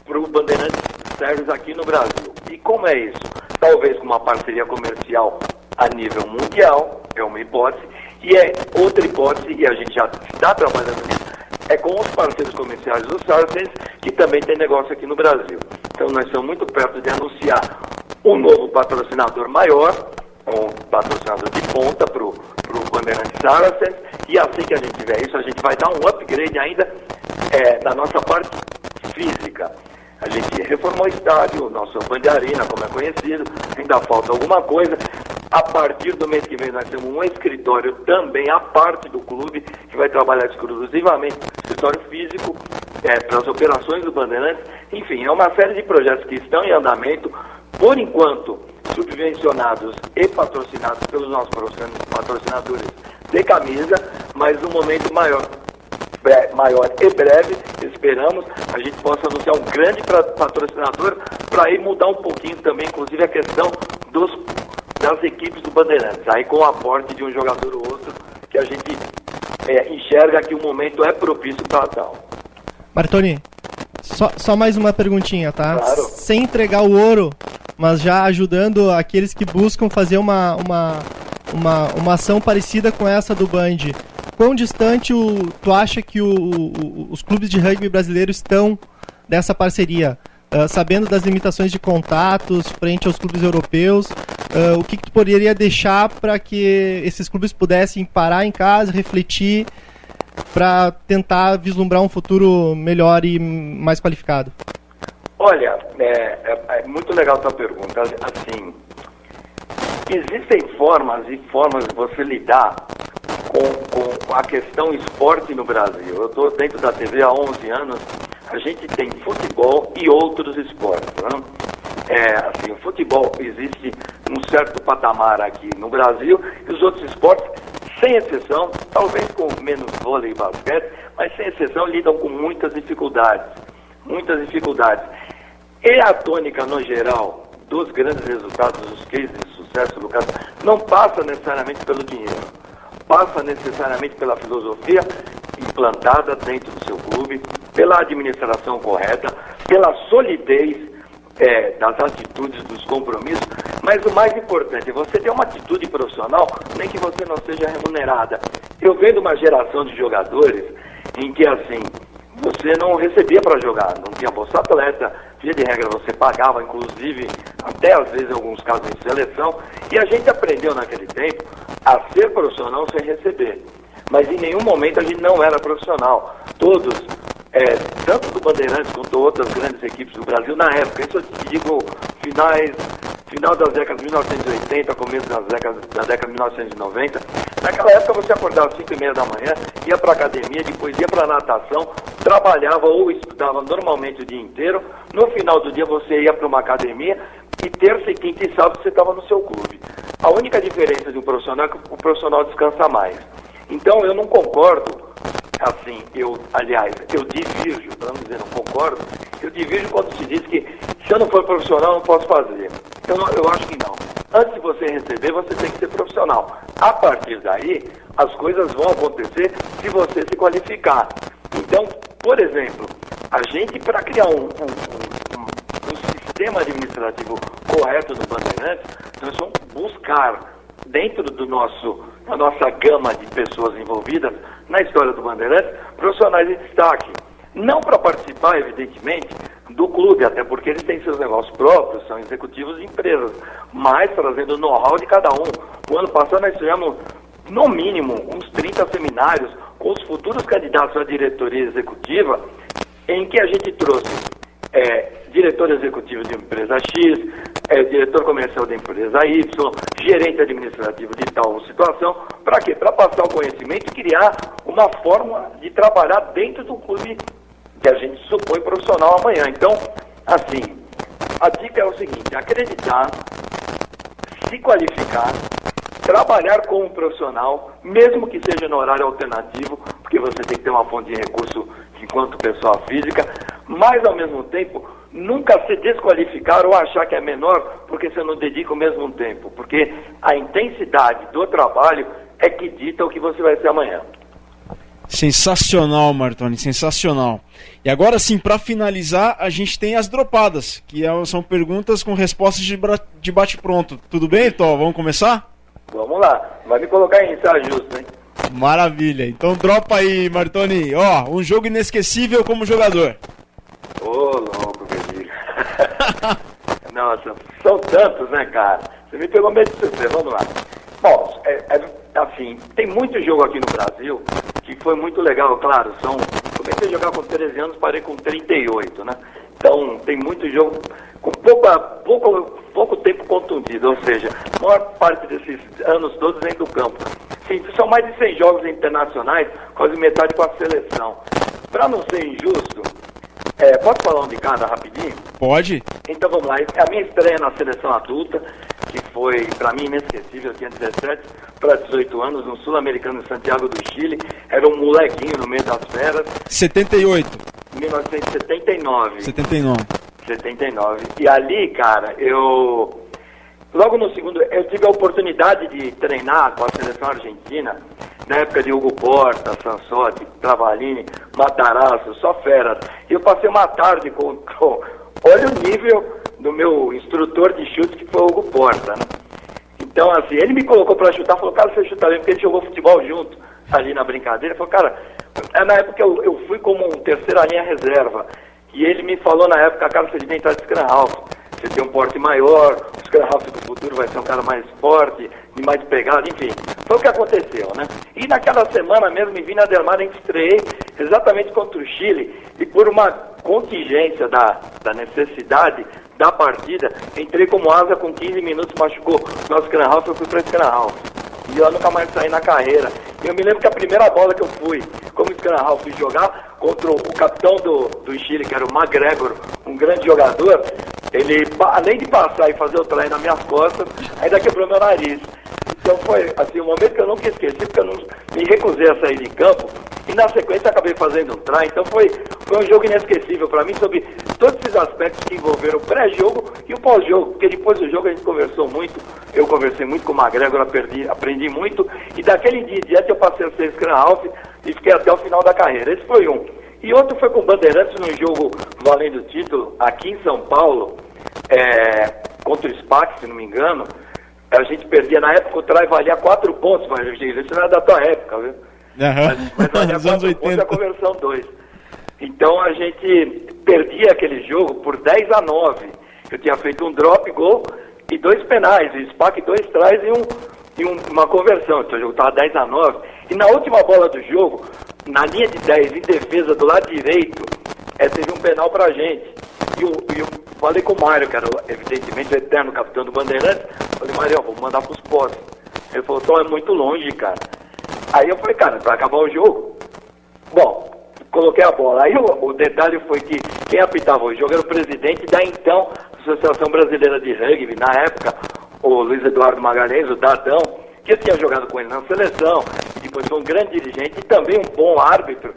para o Bandeirantes Service aqui no Brasil. E como é isso? Talvez com uma parceria comercial a nível mundial, é uma hipótese, e é outra hipótese, e a gente já está trabalhando nisso, é com os parceiros comerciais do Saracens, que também tem negócio aqui no Brasil. Então nós estamos muito perto de anunciar um novo patrocinador maior, um patrocinador de ponta para o Bandeirantes Saracens, e assim que a gente tiver isso, a gente vai dar um upgrade ainda na nossa parte física. A gente reformou o estádio, o nosso Band Arena, como é conhecido, ainda falta alguma coisa. A partir do mês que vem nós temos um escritório também, à parte do clube, que vai trabalhar exclusivamente escritório físico, para as operações do Bandeirantes. Enfim, é uma série de projetos que estão em andamento, por enquanto subvencionados e patrocinados pelos nossos patrocinadores de camisa, mas no momento maior e breve, esperamos, a gente possa anunciar um grande patrocinador para aí mudar um pouquinho também, inclusive a questão das equipes do Bandeirantes, aí com o aporte de um jogador ou outro, que a gente enxerga que o momento é propício para tal. Martoni, só mais uma perguntinha, tá? Claro. Sem entregar o ouro, mas já ajudando aqueles que buscam fazer uma ação parecida com essa do Band. Quão distante tu acha que os clubes de rugby brasileiros estão dessa parceria? Sabendo das limitações de contatos frente aos clubes europeus, o que tu poderia deixar para que esses clubes pudessem parar em casa, refletir, para tentar vislumbrar um futuro melhor e mais qualificado? Olha, é muito legal essa pergunta. Assim, existem formas e formas de você lidar com a questão esporte no Brasil. Eu estou dentro da TV há 11 anos, a gente tem futebol e outros esportes. Né? Assim, o futebol existe um certo patamar aqui no Brasil, e os outros esportes, sem exceção, talvez com menos vôlei e basquete, mas sem exceção lidam com muitas dificuldades. E a tônica, no geral, dos grandes resultados, dos cases de sucesso, Lucas, não passa necessariamente pelo dinheiro. Passa necessariamente pela filosofia implantada dentro do seu clube, pela administração correta, pela solidez das atitudes, dos compromissos, mas o mais importante é você ter uma atitude profissional, nem que você não seja remunerada. Eu venho de uma geração de jogadores em que, assim, você não recebia para jogar, não tinha bolsa atleta, via de regra você pagava, inclusive, até às vezes em alguns casos em seleção, e a gente aprendeu naquele tempo a ser profissional sem receber. Mas em nenhum momento a gente não era profissional. Todos, tanto do Bandeirantes quanto outras grandes equipes do Brasil, na época, isso eu te digo, final das décadas de 1980, começo da década de 1990, naquela época você acordava às 5h30 da manhã, ia para academia, depois ia para natação, trabalhava ou estudava normalmente o dia inteiro, no final do dia você ia para uma academia, e terça, e quinta e sábado você estava no seu clube. A única diferença de um profissional é que o profissional descansa mais. Então eu não concordo, assim, eu divirjo, para não dizer não concordo, eu divirjo quando se diz que se eu não for profissional eu não posso fazer. Eu acho que não. Antes de você receber, você tem que ser profissional. A partir daí, as coisas vão acontecer se você se qualificar. Então, por exemplo, a gente, para criar um sistema administrativo correto no Bandeirantes, nós vamos buscar, dentro da nossa gama de pessoas envolvidas na história do Bandeirantes, profissionais de destaque. Não para participar, evidentemente, do clube, até porque eles têm seus negócios próprios, são executivos de empresas, mas trazendo o know-how de cada um. O ano passado nós tivemos, no mínimo, uns 30 seminários com os futuros candidatos à diretoria executiva, em que a gente trouxe diretor executivo de uma empresa X, diretor comercial da empresa Y, gerente administrativo de tal situação. Para quê? Para passar o conhecimento e criar uma forma de trabalhar dentro do clube que a gente supõe profissional amanhã. Então, assim, a dica é o seguinte: acreditar, se qualificar, trabalhar como profissional, mesmo que seja no horário alternativo, porque você tem que ter uma fonte de recurso enquanto pessoa física, mas ao mesmo tempo nunca se desqualificar ou achar que é menor porque você não dedica o mesmo tempo, porque a intensidade do trabalho é que dita o que você vai ser amanhã. Sensacional, Martoni, sensacional. E agora sim, para finalizar, a gente tem as dropadas, que são perguntas com respostas de bate-pronto. Tudo bem, Tó? Vamos começar? Vamos lá, vai me colocar em ensaio justo, hein? Maravilha, então dropa aí, Martoni. Ó, um jogo inesquecível como jogador. Ô, louco, Virgílio. Nossa, são tantos, né, cara? Você me pegou meio de surpresa, vamos lá. Bom, assim, tem muito jogo aqui no Brasil que foi muito legal, claro. Comecei a jogar com 13 anos, parei com 38, né? Então, tem muito jogo com pouco tempo contundido, ou seja, a maior parte desses anos todos dentro do campo. Sim, são mais de 100 jogos internacionais, quase metade com a seleção. Para não ser injusto, posso falar um de cada rapidinho? Pode. Então vamos lá, a minha estreia na seleção adulta, que foi para mim inesquecível, eu tinha 17 para 18 anos, no Sul-Americano de Santiago do Chile, era um molequinho no meio das feras. 78. 1979. 79. E ali, cara, logo no segundo, eu tive a oportunidade de treinar com a seleção argentina, na época de Hugo Porta, Sansotti, Travalini, Matarazzo, só feras. E eu passei uma tarde olha o nível do meu instrutor de chute, que foi o Hugo Porta, né? Então, assim, ele me colocou pra chutar, falou, cara, você chuta bem, porque ele jogou futebol junto, ali na brincadeira. Falou, cara, na época eu fui como terceira linha reserva. E ele me falou na época, cara, você devia entrar de scrum half. Você tem um porte maior, o scrum half do futuro vai ser um cara mais forte, e mais pegado, enfim. Foi o que aconteceu, né? E naquela semana mesmo, em Vina del Mar, eu estreiei exatamente contra o Chile, e por uma contingência da necessidade da partida, entrei como asa com 15 minutos, machucou nosso scrum half, eu fui para scrum half. E eu nunca mais saí na carreira. E eu me lembro que a primeira bola que eu fui como scrum half fui jogar contra o capitão do Chile, que era o McGregor, um grande jogador, ele, além de passar e fazer o try nas minhas costas, ainda quebrou meu nariz. Então foi assim, um momento que eu nunca esqueci, porque eu não me recusei a sair de campo, e na sequência acabei fazendo um try. Então foi um jogo inesquecível para mim, sobre todos esses aspectos que envolveram o pré-jogo e o pós-jogo, porque depois do jogo a gente conversou muito, eu conversei muito com o McGregor, aprendi muito, e daquele dia em diante eu passei a ser scrum half e fiquei até o final da carreira. Esse foi um. E outro foi com o Bandeirantes num jogo valendo o título, aqui em São Paulo, contra o SPAC, se não me engano. A gente perdia, na época o try valia 4 pontos, mas isso não era da tua época, viu? Mas valia 4 pontos a conversão 2. Então a gente perdia aquele jogo por 10-9. Eu tinha feito um drop goal e 2 penais, o SPAC 2 tries e uma conversão. Então o jogo estava 10-9. E na última bola do jogo, na linha de 10, em defesa do lado direito, teve um penal pra gente. E eu falei com o Mário, cara, evidentemente o eterno capitão do Bandeirantes. Falei, Mário, vou mandar pros postos. Ele falou, Tom, é muito longe, cara. Aí eu falei, cara, pra acabar o jogo. Bom, coloquei a bola. Aí o detalhe foi que quem apitava o jogo era o presidente da então Associação Brasileira de Rugby, na época, o Luiz Eduardo Magalhães, o Dadão, que eu tinha jogado com ele na seleção, e depois foi um grande dirigente e também um bom árbitro.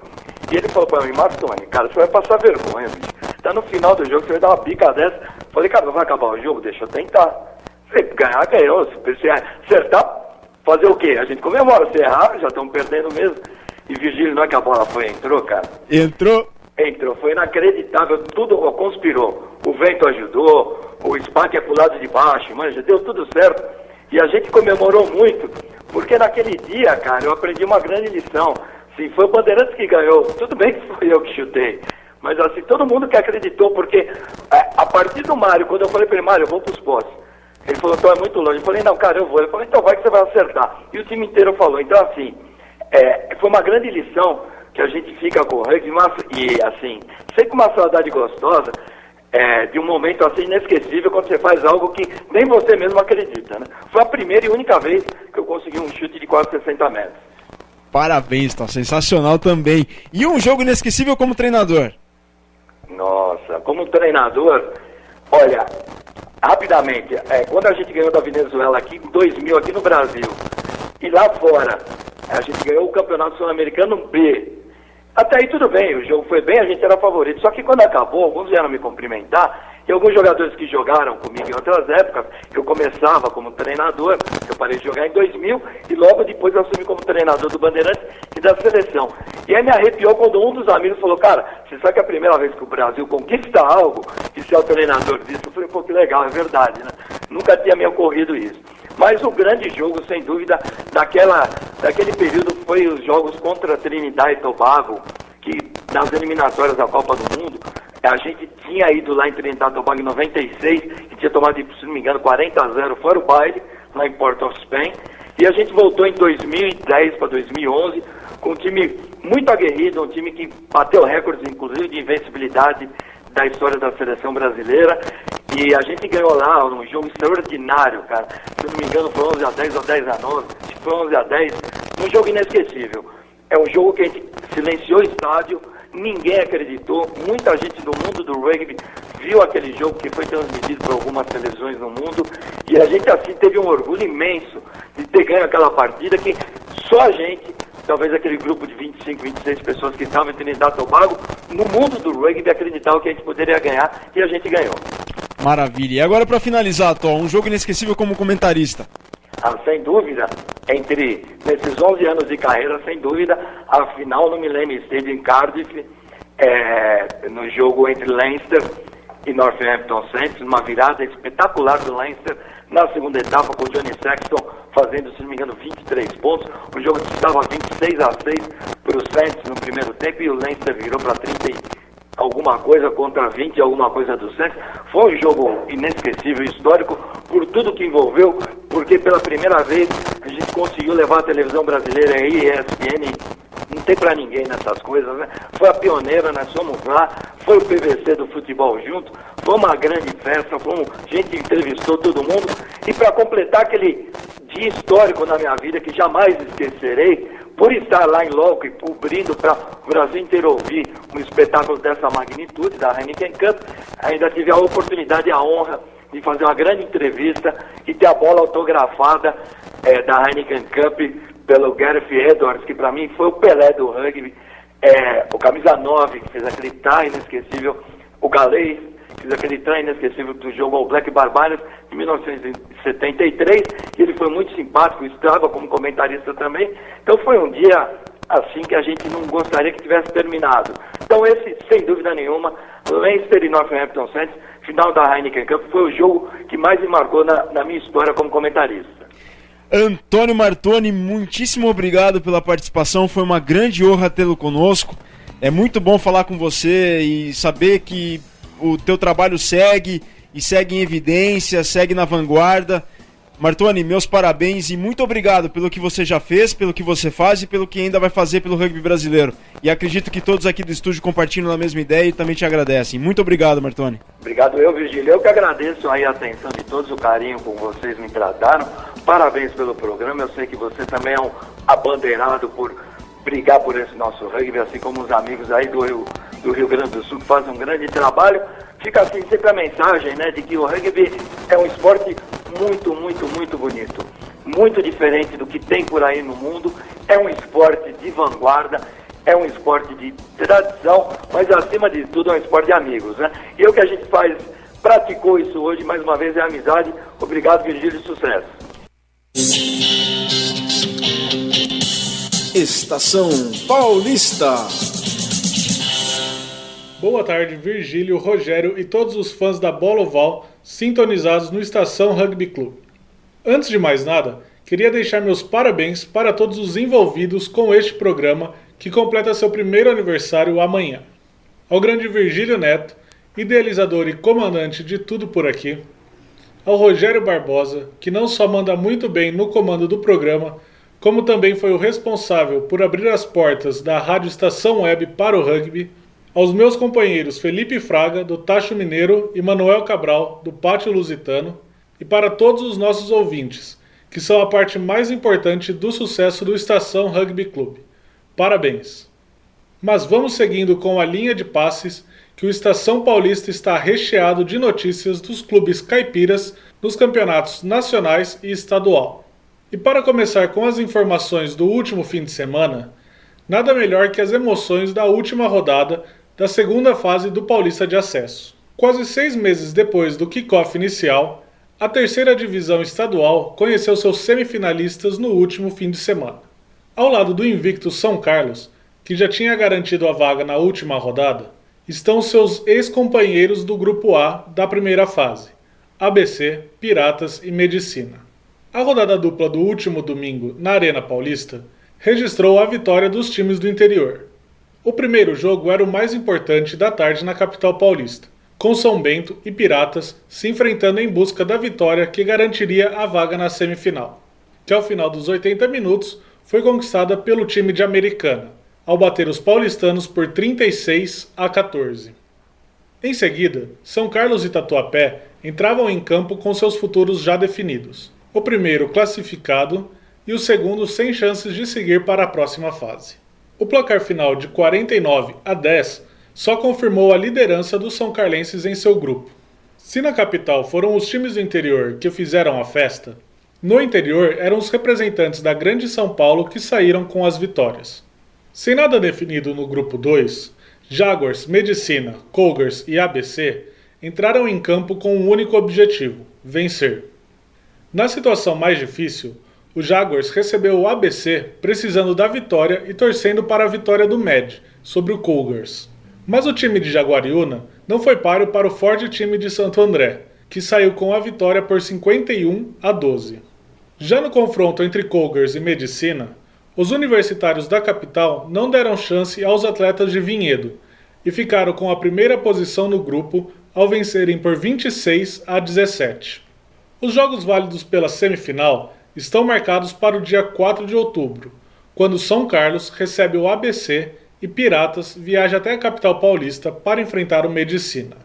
E ele falou pra mim, Martoni, cara, você vai passar vergonha, bicho. Tá no final do jogo, você vai dar uma pica dessa. Falei, cara, não vai acabar o jogo? Deixa eu tentar. Se ganhar, ganhou. Se acertar, fazer o quê? A gente comemora. Se errar, já estamos perdendo mesmo. E Virgílio, não é que a bola entrou, cara? Entrou, foi inacreditável, tudo conspirou. O vento ajudou, o SPAC é pro lado de baixo, mas deu tudo certo. E a gente comemorou muito, porque naquele dia, cara, eu aprendi uma grande lição. Sim, foi o Bandeirantes que ganhou. Tudo bem que fui eu que chutei. Mas assim, todo mundo que acreditou, porque a partir do Mário, quando eu falei pra ele, Mário, eu vou pros postes. Ele falou, então é muito longe. Eu falei, não, cara, eu vou. Ele falou, então vai que você vai acertar. E o time inteiro falou. Então assim, foi uma grande lição que a gente fica com o rugby, e assim, sempre com uma saudade gostosa. de um momento assim inesquecível quando você faz algo que nem você mesmo acredita, né? Foi a primeira e única vez que eu consegui um chute de quase 60 metros. Parabéns, tá sensacional também. E um jogo inesquecível como treinador? Nossa, como treinador, olha, rapidamente, quando a gente ganhou da Venezuela aqui em 2000, aqui no Brasil, e lá fora, a gente ganhou o Campeonato Sul-Americano B. Até aí tudo bem, o jogo foi bem, a gente era favorito. Só que quando acabou, alguns vieram me cumprimentar, e alguns jogadores que jogaram comigo em outras épocas, eu começava como treinador, eu parei de jogar em 2000, e logo depois eu assumi como treinador do Bandeirantes e da seleção. E aí me arrepiou quando um dos amigos falou, cara, você sabe que é a primeira vez que o Brasil conquista algo, e você é o treinador disso? Eu falei, pô, que legal, é verdade, né? Nunca tinha me ocorrido isso. Mas o grande jogo, sem dúvida, daquele período foi os jogos contra Trinidad e Tobago, que nas eliminatórias da Copa do Mundo, a gente tinha ido lá em Trinidad e Tobago em 96, e tinha tomado, se não me engano, 40-0 fora o baile, lá em Port of Spain, e a gente voltou em 2010 para 2011, com um time muito aguerrido, um time que bateu recordes, inclusive, de invencibilidade da história da seleção brasileira, e a gente ganhou lá um jogo extraordinário, cara. Se eu não me engano foi 11-10 ou 10-9, acho que foi 11-10, um jogo inesquecível. É um jogo que a gente silenciou o estádio, ninguém acreditou, muita gente no mundo do rugby viu aquele jogo que foi transmitido por algumas televisões no mundo, e a gente assim teve um orgulho imenso de ter ganho aquela partida que só a gente, talvez aquele grupo de 25, 26 pessoas que estavam em Trinidad e Tobago, no mundo do rugby acreditavam que a gente poderia ganhar, e a gente ganhou. Maravilha. E agora para finalizar, Tom, um jogo inesquecível como comentarista. Sem dúvida, nesses 11 anos de carreira, sem dúvida, a final no Millennium Stadium em Cardiff, no jogo entre Leinster e Northampton Saints, uma virada espetacular do Leinster na segunda etapa, com o Johnny Sexton fazendo, se não me engano, 23 pontos. O jogo estava 26-6 para o Saints no primeiro tempo, e o Leinster virou para 30 alguma coisa contra 20 alguma coisa do Saints. Foi um jogo inesquecível, histórico, por tudo que envolveu, porque pela primeira vez a gente conseguiu levar a televisão brasileira aí, ESPN, não tem pra ninguém nessas coisas, né? Foi a pioneira, nós fomos lá, foi o PVC do futebol junto, foi uma grande festa, a gente entrevistou todo mundo, e para completar aquele dia histórico na minha vida, que jamais esquecerei, por estar lá em loco e cobrindo para o Brasil inteiro ouvir um espetáculo dessa magnitude, da Heineken Cup, ainda tive a oportunidade e a honra de fazer uma grande entrevista e ter a bola autografada da Heineken Cup pelo Gareth Edwards, que para mim foi o Pelé do rugby, o camisa 9, que fez aquele try inesquecível, o Galês, que fez aquele try inesquecível do jogo ao Black Barbarians em 1973, e ele foi muito simpático, estava como comentarista também. Então foi um dia assim que a gente não gostaria que tivesse terminado. Então esse, sem dúvida nenhuma, Leinster e Northampton Saints, final da Heineken Cup, foi o jogo que mais me marcou na minha história como comentarista. Antônio Martoni, muitíssimo obrigado pela participação, foi uma grande honra tê-lo conosco. É muito bom falar com você e saber que o teu trabalho segue em evidência, segue na vanguarda. Martoni, meus parabéns e muito obrigado pelo que você já fez, pelo que você faz e pelo que ainda vai fazer pelo rugby brasileiro. E acredito que todos aqui do estúdio compartilham a mesma ideia e também te agradecem. Muito obrigado, Martoni. Obrigado Virgílio. Eu que agradeço aí a atenção de todos, o carinho com vocês me trataram. Parabéns pelo programa. Eu sei que você também é um abandeirado por brigar por esse nosso rugby, assim como os amigos aí do Rio Grande do Sul que fazem um grande trabalho. Fica assim sempre a mensagem, né, de que o rugby é um esporte muito, muito, muito bonito. Muito diferente do que tem por aí no mundo. É um esporte de vanguarda, é um esporte de tradição, mas acima de tudo é um esporte de amigos, né? E o que a gente praticou isso hoje, mais uma vez, é amizade. Obrigado, Virgílio, e sucesso. Estação Paulista. Boa tarde, Virgílio, Rogério e todos os fãs da Bola Oval sintonizados no Estação Rugby Clube. Antes de mais nada, queria deixar meus parabéns para todos os envolvidos com este programa que completa seu primeiro aniversário amanhã. Ao grande Virgílio Neto, idealizador e comandante de tudo por aqui. Ao Rogério Barbosa, que não só manda muito bem no comando do programa, como também foi o responsável por abrir as portas da Rádio Estação Web para o rugby. aos meus companheiros Felipe Fraga, do Tacho Mineiro, e Manuel Cabral, do Pátio Lusitano, e para todos os nossos ouvintes, que são a parte mais importante do sucesso do Estação Rugby Clube. Parabéns! Mas vamos seguindo com a linha de passes, que o Estação Paulista está recheado de notícias dos clubes caipiras nos campeonatos nacionais e estadual. E para começar com as informações do último fim de semana, nada melhor que as emoções da última rodada da segunda fase do Paulista de Acesso. Quase 6 meses depois do kickoff inicial, a terceira divisão estadual conheceu seus semifinalistas no último fim de semana. Ao lado do invicto São Carlos, que já tinha garantido a vaga na última rodada, estão seus ex-companheiros do Grupo A da primeira fase, ABC, Piratas e Medicina. A rodada dupla do último domingo na Arena Paulista registrou a vitória dos times do interior. O primeiro jogo era o mais importante da tarde na capital paulista, com São Bento e Piratas se enfrentando em busca da vitória que garantiria a vaga na semifinal, que ao final dos 80 minutos foi conquistada pelo time de Americana, ao bater os paulistanos por 36-14. Em seguida, São Carlos e Tatuapé entravam em campo com seus futuros já definidos, o primeiro classificado e o segundo sem chances de seguir para a próxima fase. O placar final de 49-10 só confirmou a liderança dos são carlenses em seu grupo. Se na capital foram os times do interior que fizeram a festa, no interior eram os representantes da Grande São Paulo que saíram com as vitórias. Sem nada definido no grupo 2, Jaguars, Medicina, Cougars e ABC entraram em campo com um único objetivo: vencer. Na situação mais difícil, o Jaguars recebeu o ABC precisando da vitória e torcendo para a vitória do MED sobre o Cougars. Mas o time de Jaguariúna não foi páreo para o forte time de Santo André, que saiu com a vitória por 51-12. Já no confronto entre Cougars e Medicina, os universitários da capital não deram chance aos atletas de Vinhedo e ficaram com a primeira posição no grupo ao vencerem por 26-17. Os jogos válidos pela semifinal estão marcados para o dia 4 de outubro, quando São Carlos recebe o ABC e Piratas viaja até a capital paulista para enfrentar o Medicina.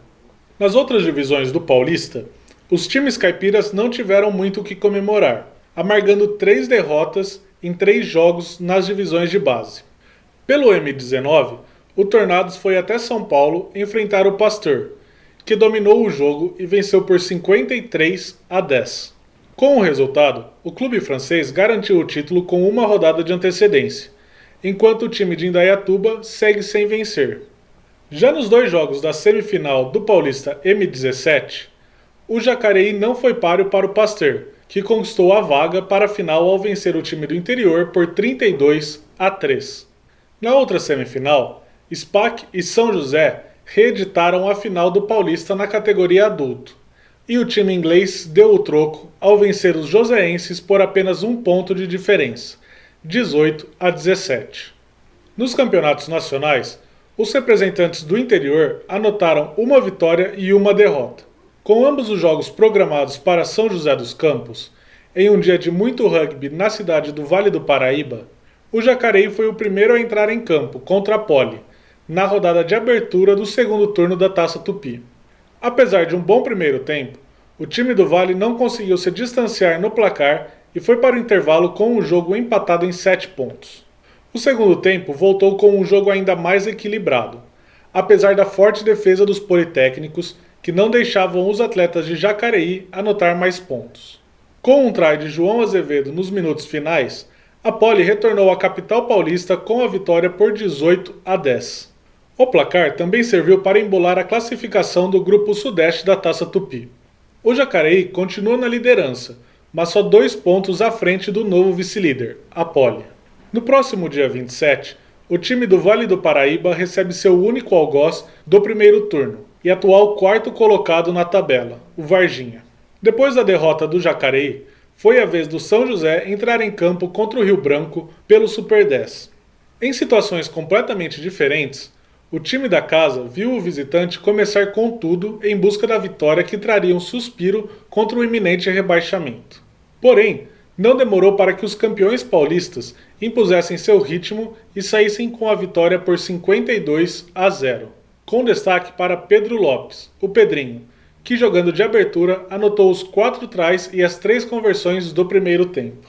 Nas outras divisões do Paulista, os times caipiras não tiveram muito o que comemorar, amargando 3 derrotas em 3 jogos nas divisões de base. Pelo M19, o Tornados foi até São Paulo enfrentar o Pasteur, que dominou o jogo e venceu por 53-10. Com o resultado, o clube francês garantiu o título com uma rodada de antecedência, enquanto o time de Indaiatuba segue sem vencer. Já nos 2 jogos da semifinal do Paulista M17, o Jacareí não foi páreo para o Pasteur, que conquistou a vaga para a final ao vencer o time do interior por 32-3. Na outra semifinal, SPAC e São José reeditaram a final do Paulista na categoria adulto, e o time inglês deu o troco ao vencer os joseenses por apenas 1 ponto de diferença, 18-17. Nos campeonatos nacionais, os representantes do interior anotaram 1 vitória e 1 derrota. Com ambos os jogos programados para São José dos Campos, em um dia de muito rugby na cidade do Vale do Paraíba, o Jacareí foi o primeiro a entrar em campo contra a Poli, na rodada de abertura do segundo turno da Taça Tupi. Apesar de um bom primeiro tempo, o time do Vale não conseguiu se distanciar no placar e foi para o intervalo com o jogo empatado em 7 pontos. O segundo tempo voltou com um jogo ainda mais equilibrado, apesar da forte defesa dos politécnicos que não deixavam os atletas de Jacareí anotar mais pontos. Com um try de João Azevedo nos minutos finais, a Poli retornou à capital paulista com a vitória por 18-10. O placar também serviu para embolar a classificação do grupo sudeste da Taça Tupi. O Jacareí continua na liderança, mas só 2 pontos à frente do novo vice-líder, a Poli. No próximo dia 27, o time do Vale do Paraíba recebe seu único algoz do primeiro turno e atual 4º colocado na tabela, o Varginha. Depois da derrota do Jacareí, foi a vez do São José entrar em campo contra o Rio Branco pelo Super 10. Em situações completamente diferentes, o time da casa viu o visitante começar com tudo em busca da vitória que traria um suspiro contra o iminente rebaixamento. Porém, não demorou para que os campeões paulistas impusessem seu ritmo e saíssem com a vitória por 52-0. com destaque para Pedro Lopes, o Pedrinho, que jogando de abertura anotou os 4 tries e as 3 conversões do primeiro tempo.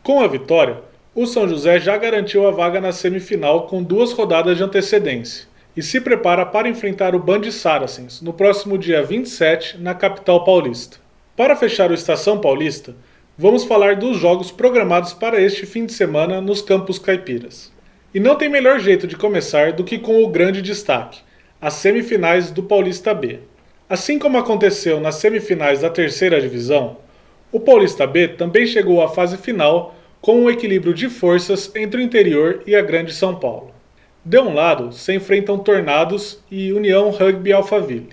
Com a vitória, o São José já garantiu a vaga na semifinal com 2 rodadas de antecedência e se prepara para enfrentar o Band Saracens no próximo dia 27 na capital paulista. Para fechar o Estação Paulista, vamos falar dos jogos programados para este fim de semana nos campos caipiras. E não tem melhor jeito de começar do que com o grande destaque, as semifinais do Paulista B. Assim como aconteceu nas semifinais da terceira divisão, o Paulista B também chegou à fase final com um equilíbrio de forças entre o interior e a Grande São Paulo. De um lado, se enfrentam Tornados e União Rugby Alphaville.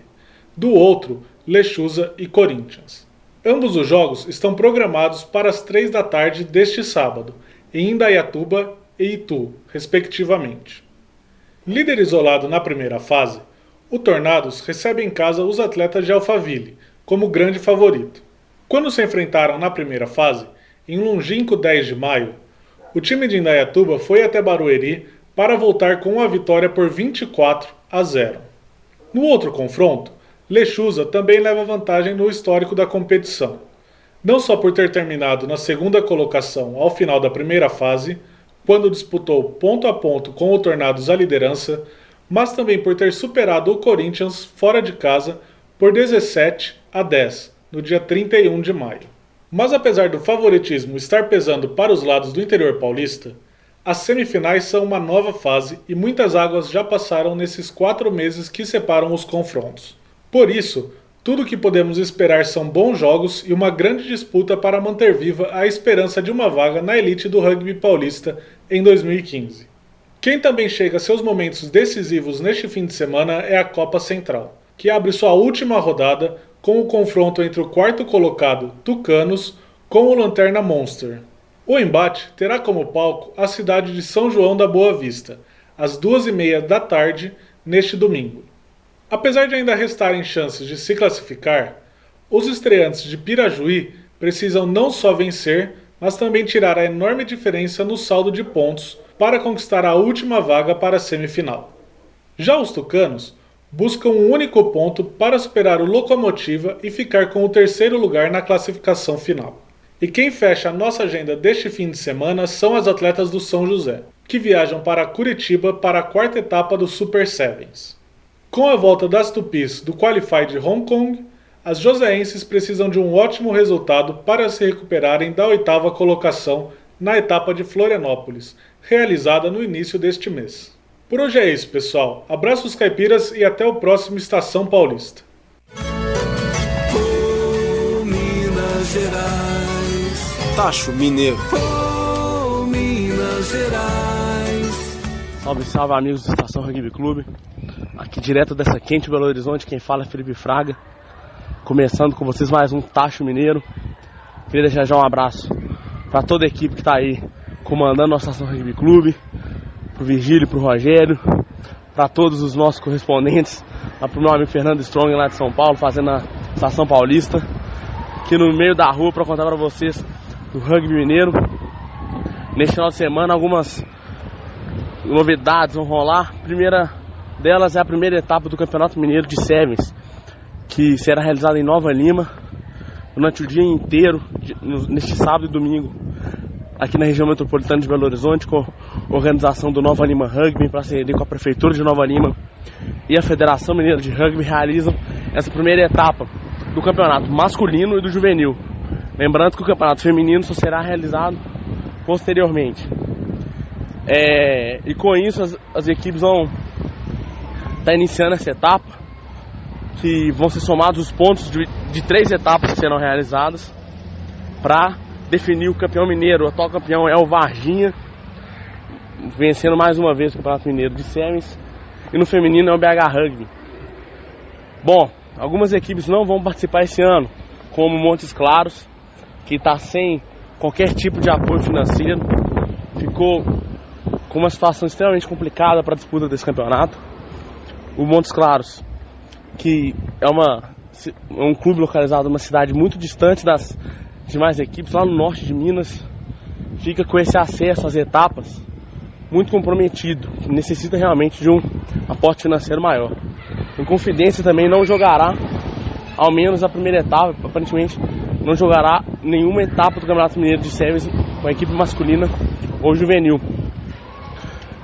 Do outro, Lechuza e Corinthians. Ambos os jogos estão programados para as 3 da tarde deste sábado, em Indaiatuba e Itu, respectivamente. Líder isolado na primeira fase, o Tornados recebe em casa os atletas de Alphaville, como grande favorito. Quando se enfrentaram na primeira fase, em longínquo 10 de maio, o time de Indaiatuba foi até Barueri para voltar com a vitória por 24-0. No outro confronto, Lechuza também leva vantagem no histórico da competição, não só por ter terminado na segunda colocação ao final da primeira fase, quando disputou ponto a ponto com o Tornados a liderança, mas também por ter superado o Corinthians fora de casa por 17-10 no dia 31 de maio. Mas apesar do favoritismo estar pesando para os lados do interior paulista, as semifinais são uma nova fase e muitas águas já passaram nesses 4 meses que separam os confrontos. Por isso, tudo o que podemos esperar são bons jogos e uma grande disputa para manter viva a esperança de uma vaga na elite do rugby paulista em 2015. Quem também chega a seus momentos decisivos neste fim de semana é a Copa Central, que abre sua última rodada com o confronto entre o 4º colocado, Tucanos, com o Lanterna Monster. O embate terá como palco a cidade de São João da Boa Vista, às 2h30 da tarde, neste domingo. Apesar de ainda restarem chances de se classificar, os estreantes de Pirajuí precisam não só vencer, mas também tirar a enorme diferença no saldo de pontos para conquistar a última vaga para a semifinal. Já os Tucanos buscam um único ponto para superar o Locomotiva e ficar com o 3º lugar na classificação final. E quem fecha a nossa agenda deste fim de semana são as atletas do São José, que viajam para Curitiba para a 4ª etapa do Super Sevens. Com a volta das Tupis do Qualify de Hong Kong, as joseenses precisam de um ótimo resultado para se recuperarem da 8ª colocação na etapa de Florianópolis, realizada no início deste mês. Por hoje é isso, pessoal. Abraços caipiras e até o próximo Estação Paulista. Oh, Minas Gerais. Tacho Mineiro. Oh, Minas Gerais. Salve, salve, amigos do Estação Rugby Clube. Aqui direto dessa quente Belo Horizonte, quem fala é Felipe Fraga. Começando com vocês mais um Tacho Mineiro. Queria deixar já um abraço para toda a equipe que está aí comandando nossa Estação Rugby Clube, pro Virgílio, pro Rogério, para todos os nossos correspondentes, lá pro meu amigo Fernando Strong lá de São Paulo, fazendo a Estação Paulista, aqui no meio da rua para contar para vocês do rugby mineiro. Neste final de semana algumas novidades vão rolar. A primeira delas é a primeira etapa do Campeonato Mineiro de Sevens, que será realizada em Nova Lima durante o dia inteiro, neste sábado e domingo, aqui na região metropolitana de Belo Horizonte, com a organização do Nova Lima Rugby, em parceria com a Prefeitura de Nova Lima e a Federação Mineira de Rugby, realizam essa primeira etapa do campeonato masculino e do juvenil. Lembrando que o campeonato feminino só será realizado posteriormente. E com isso as equipes vão estar iniciando essa etapa, que vão ser somados os pontos de 3 etapas que serão realizadas para definir o campeão mineiro. O atual campeão é o Varginha, vencendo mais uma vez o Campeonato Mineiro de Sevens, e no feminino é o BH Rugby. Bom, algumas equipes não vão participar esse ano, como Montes Claros, que está sem qualquer tipo de apoio financeiro, ficou com uma situação extremamente complicada para a disputa desse campeonato. O Montes Claros, que é um clube localizado numa cidade muito distante das demais equipes, lá no norte de Minas, fica com esse acesso às etapas muito comprometido, que necessita realmente de um aporte financeiro maior. O Inconfidência também não jogará, ao menos a primeira etapa, aparentemente não jogará nenhuma etapa do Campeonato Mineiro de Séries com a equipe masculina ou juvenil.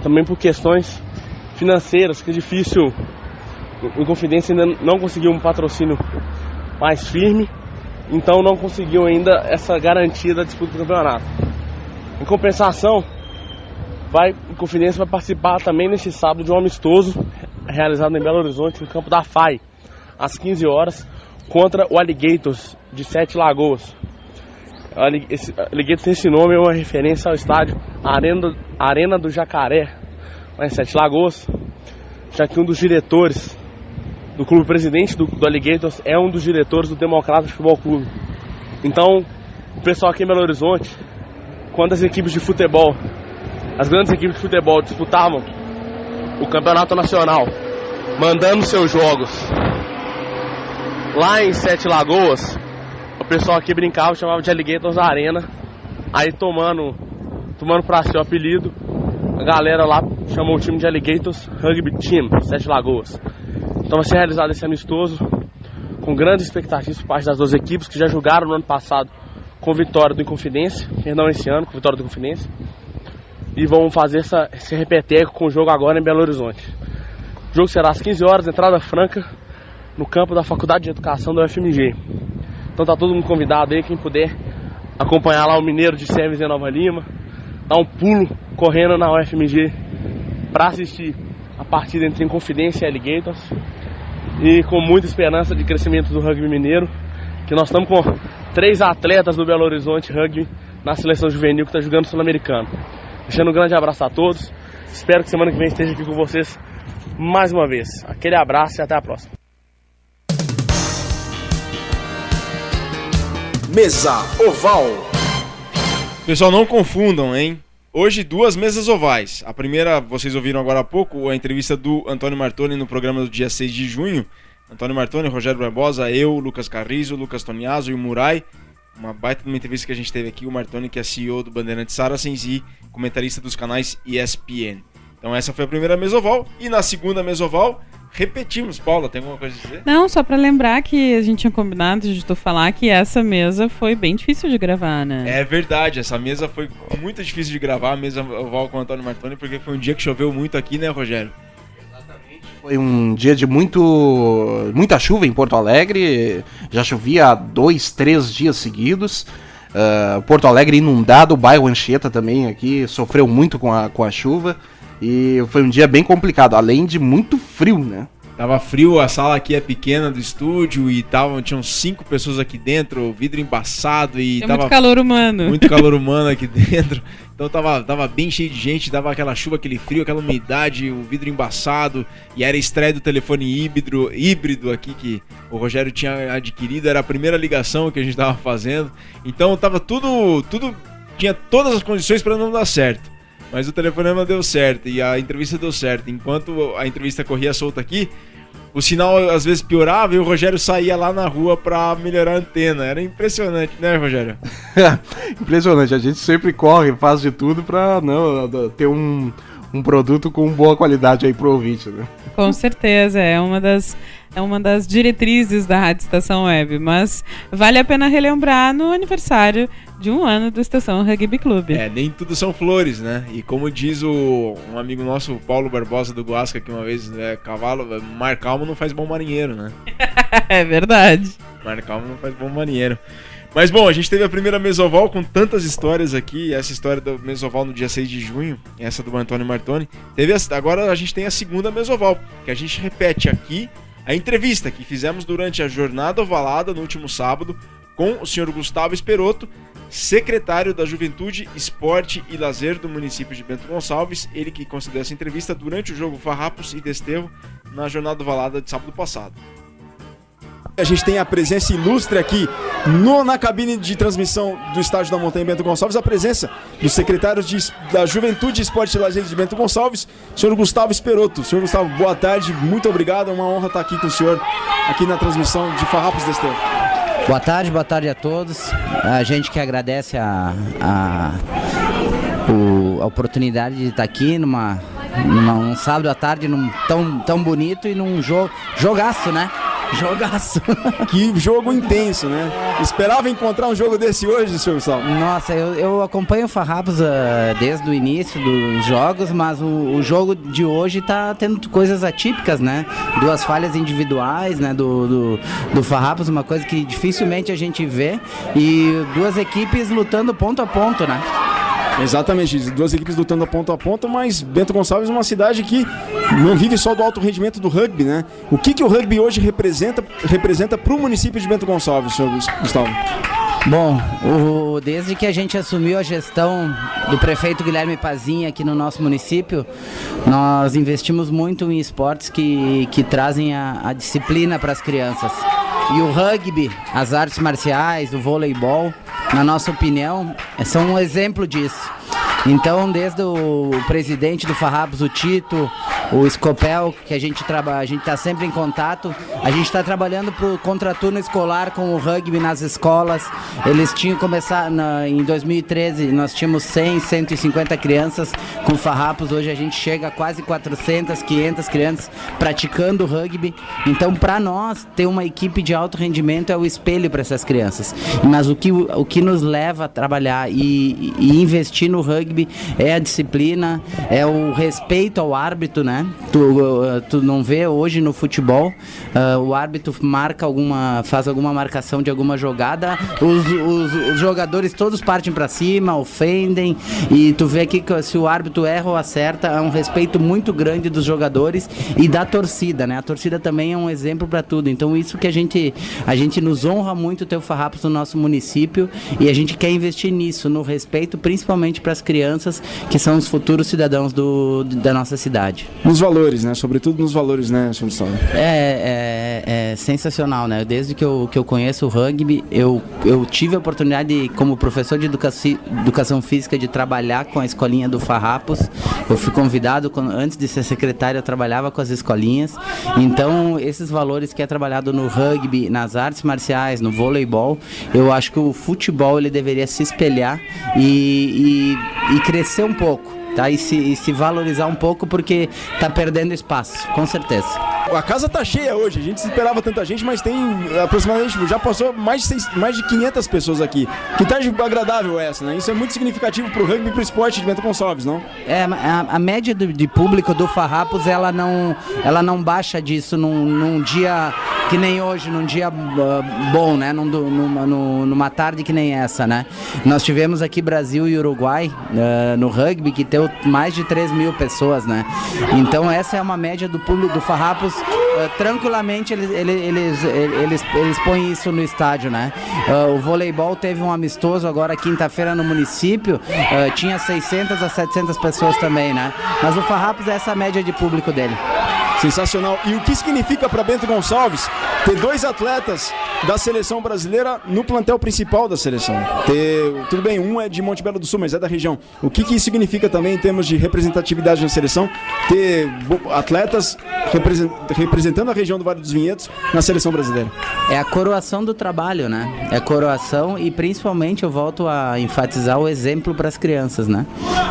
Também por questões financeiras, que é difícil. O Inconfidência ainda não conseguiu um patrocínio mais firme, então não conseguiu ainda essa garantia da disputa do campeonato. Em compensação, o Inconfidência vai participar também nesse sábado de um amistoso realizado em Belo Horizonte, no campo da FAI, às 15 horas, contra o Alligators de Sete Lagoas. Esse Alligators tem esse nome, é uma referência ao estádio Arena do Jacaré, lá em Sete Lagoas, já que um dos diretores do clube, presidente do Alligators, é um dos diretores do Democratas Futebol Clube. Então, o pessoal aqui em Belo Horizonte, quando as equipes de futebol, as grandes equipes de futebol disputavam o campeonato nacional, mandando seus jogos lá em Sete Lagoas, o pessoal aqui brincava, chamava de Alligators Arena, aí tomando pra si o apelido, a galera lá chamou o time de Alligators Rugby Team, Sete Lagoas. Então vai ser realizado esse amistoso com grandes expectativas por parte das duas equipes que já jogaram no ano passado com vitória do Inconfidência, perdão, esse ano com vitória do Inconfidência, e vão fazer esse repeteco com o jogo agora em Belo Horizonte. O jogo será às 15 horas, entrada franca, no campo da Faculdade de Educação da UFMG. Então tá todo mundo convidado aí, quem puder acompanhar lá o Mineiro de Séries em Nova Lima, dar um pulo correndo na UFMG para assistir a partida entre Inconfidência e Alligators, e com muita esperança de crescimento do rugby mineiro, que nós estamos com 3 atletas do Belo Horizonte Rugby na seleção juvenil que está jogando Sul-Americano. Deixando um grande abraço a todos, espero que semana que vem esteja aqui com vocês mais uma vez. Aquele abraço e até a próxima. Mesa Oval. Pessoal, não confundam, hein? Hoje 2 mesas ovais. A primeira, vocês ouviram agora há pouco, a entrevista do Antônio Martoni no programa do dia 6 de junho. Antônio Martoni, Rogério Barbosa, eu, Lucas Carrizo, Lucas Toniaso e o Murai. Uma baita de uma entrevista que a gente teve aqui, o Martoni, que é CEO do Bandeirantes Saracens e comentarista dos canais ESPN. Então essa foi a primeira mesoval. E na segunda mesoval, repetimos. Paula, tem alguma coisa a dizer? Não, só pra lembrar que a gente tinha combinado de tu falar que essa mesa foi bem difícil de gravar, né? É verdade, essa mesa foi muito difícil de gravar, a mesa oval com o Antônio Martoni, porque foi um dia que choveu muito aqui, né, Rogério? Foi um dia de muita chuva em Porto Alegre, já chovia há 2, 3 dias seguidos. Porto Alegre inundado, o bairro Anchieta também aqui sofreu muito com a chuva. E foi um dia bem complicado, além de muito frio, né? Tava frio, a sala aqui é pequena do estúdio e tinham 5 pessoas aqui dentro, vidro embaçado e tava muito calor humano. Muito calor humano aqui dentro. Então tava bem cheio de gente, dava aquela chuva, aquele frio, aquela umidade, o vidro embaçado. E era a estreia do telefone híbrido aqui que o Rogério tinha adquirido, era a primeira ligação que a gente tava fazendo. Então tava tudo tinha todas as condições para não dar certo. Mas o telefonema deu certo e a entrevista deu certo. Enquanto a entrevista corria solta aqui, o sinal às vezes piorava e o Rogério saía lá na rua pra melhorar a antena. Era impressionante, né, Rogério? Impressionante. A gente sempre corre, faz de tudo pra ter um produto com boa qualidade aí pro ouvinte, né? Com certeza, é uma das diretrizes da Rádio Estação Web, mas vale a pena relembrar no aniversário de 1 ano do Estação Rugby Clube. Nem tudo são flores, né? E como diz um amigo nosso, o Paulo Barbosa do Guasca, que uma vez, mar calmo não faz bom marinheiro, né? É verdade. Mar calmo não faz bom marinheiro. Mas bom, a gente teve a primeira mesoval com tantas histórias aqui, essa história do mesoval no dia 6 de junho, essa do Antônio Martoni. Agora a gente tem a segunda mesoval, que a gente repete aqui a entrevista que fizemos durante a jornada ovalada no último sábado com o senhor Gustavo Esperotto, secretário da Juventude, Esporte e Lazer do município de Bento Gonçalves, ele que concedeu essa entrevista durante o jogo Farrapos e Desterro na jornada ovalada de sábado passado. A gente tem a presença ilustre aqui na cabine de transmissão do estádio da Montanha Bento Gonçalves, a presença do secretário da Juventude, Esporte e Lazer de Bento Gonçalves, senhor Gustavo Esperotto. Senhor Gustavo, boa tarde, muito obrigado, é uma honra estar aqui com o senhor, aqui na transmissão de Farrapos Desterro. Boa tarde a todos. A gente que agradece a oportunidade de estar aqui numa num sábado à tarde tão bonito e num jogaço, né? Jogaço. Que jogo intenso, né? Esperava encontrar um jogo desse hoje, senhor Gustavo? Nossa, eu acompanho o Farrapos desde o início dos jogos, mas o jogo de hoje tá tendo coisas atípicas, né? 2 falhas individuais, né? Do Farrapos, uma coisa que dificilmente a gente vê, e 2 equipes lutando ponto a ponto, né? Exatamente, 2 equipes lutando ponto a ponto, mas Bento Gonçalves é uma cidade que não vive só do alto rendimento do rugby, né? O que o rugby hoje representa para o município de Bento Gonçalves, senhor Gustavo? Bom, desde que a gente assumiu a gestão do prefeito Guilherme Pazinha aqui no nosso município, nós investimos muito em esportes que trazem a disciplina para as crianças. E o rugby, as artes marciais, o voleibol, na nossa opinião, são um exemplo disso. Então, desde o presidente do Farrapos, o Tito, o Scopel, que a gente está sempre em contato, a gente está trabalhando para o contraturno escolar com o rugby nas escolas. Eles tinham começado em 2013, nós tínhamos 150 crianças com Farrapos. Hoje a gente chega a quase 400, 500 crianças praticando rugby. Então, para nós, ter uma equipe de alto rendimento é o espelho para essas crianças. Mas o que nos leva a trabalhar e investir no rugby é a disciplina, é o respeito ao árbitro, né? Tu não vê hoje no futebol, o árbitro faz alguma marcação de alguma jogada, os jogadores todos partem para cima, ofendem, e tu vê aqui que se o árbitro erra ou acerta, é um respeito muito grande dos jogadores e da torcida, né? A torcida também é um exemplo para tudo. Então isso que a gente nos honra muito ter o Farrapos no nosso município, e a gente quer investir nisso, no respeito, principalmente para as crianças, que são os futuros cidadãos da nossa cidade. Nos valores, né? Sobretudo nos valores, né, senhor Gustavo? É sensacional, né? Desde que eu conheço o rugby, eu tive a oportunidade, como professor de educação física, de trabalhar com a escolinha do Farrapos. Eu fui convidado, antes de ser secretário, eu trabalhava com as escolinhas. Então, esses valores que é trabalhado no rugby, nas artes marciais, no voleibol, eu acho que o futebol ele deveria se espelhar e crescer um pouco, tá? E se valorizar um pouco, porque tá perdendo espaço, com certeza. A casa tá cheia hoje, a gente esperava tanta gente, mas tem aproximadamente, já passou mais de 500 pessoas aqui. Que tarde agradável é essa, né? Isso é muito significativo pro rugby e pro esporte de Bento Gonçalves, não? A média de público do Farrapos, ela não baixa disso num dia que nem hoje, num dia bom, né? Numa tarde que nem essa, né? Nós tivemos aqui Brasil e Uruguai no rugby, que deu mais de 3 mil pessoas, né? Então essa é uma média do público do Farrapos. Tranquilamente eles põem isso no estádio, né? O voleibol teve um amistoso agora quinta-feira no município, tinha 600 a 700 pessoas também, né? Mas o Farrapos é essa média de público dele. Sensacional. E o que significa para Bento Gonçalves ter 2 atletas da seleção brasileira no plantel principal da seleção? Tudo bem, um é de Monte Belo do Sul, mas é da região. O que isso significa também em termos de representatividade na seleção, ter atletas representando a região do Vale dos Vinhedos na seleção brasileira? É a coroação do trabalho, né? É a coroação, e principalmente eu volto a enfatizar o exemplo para as crianças, né?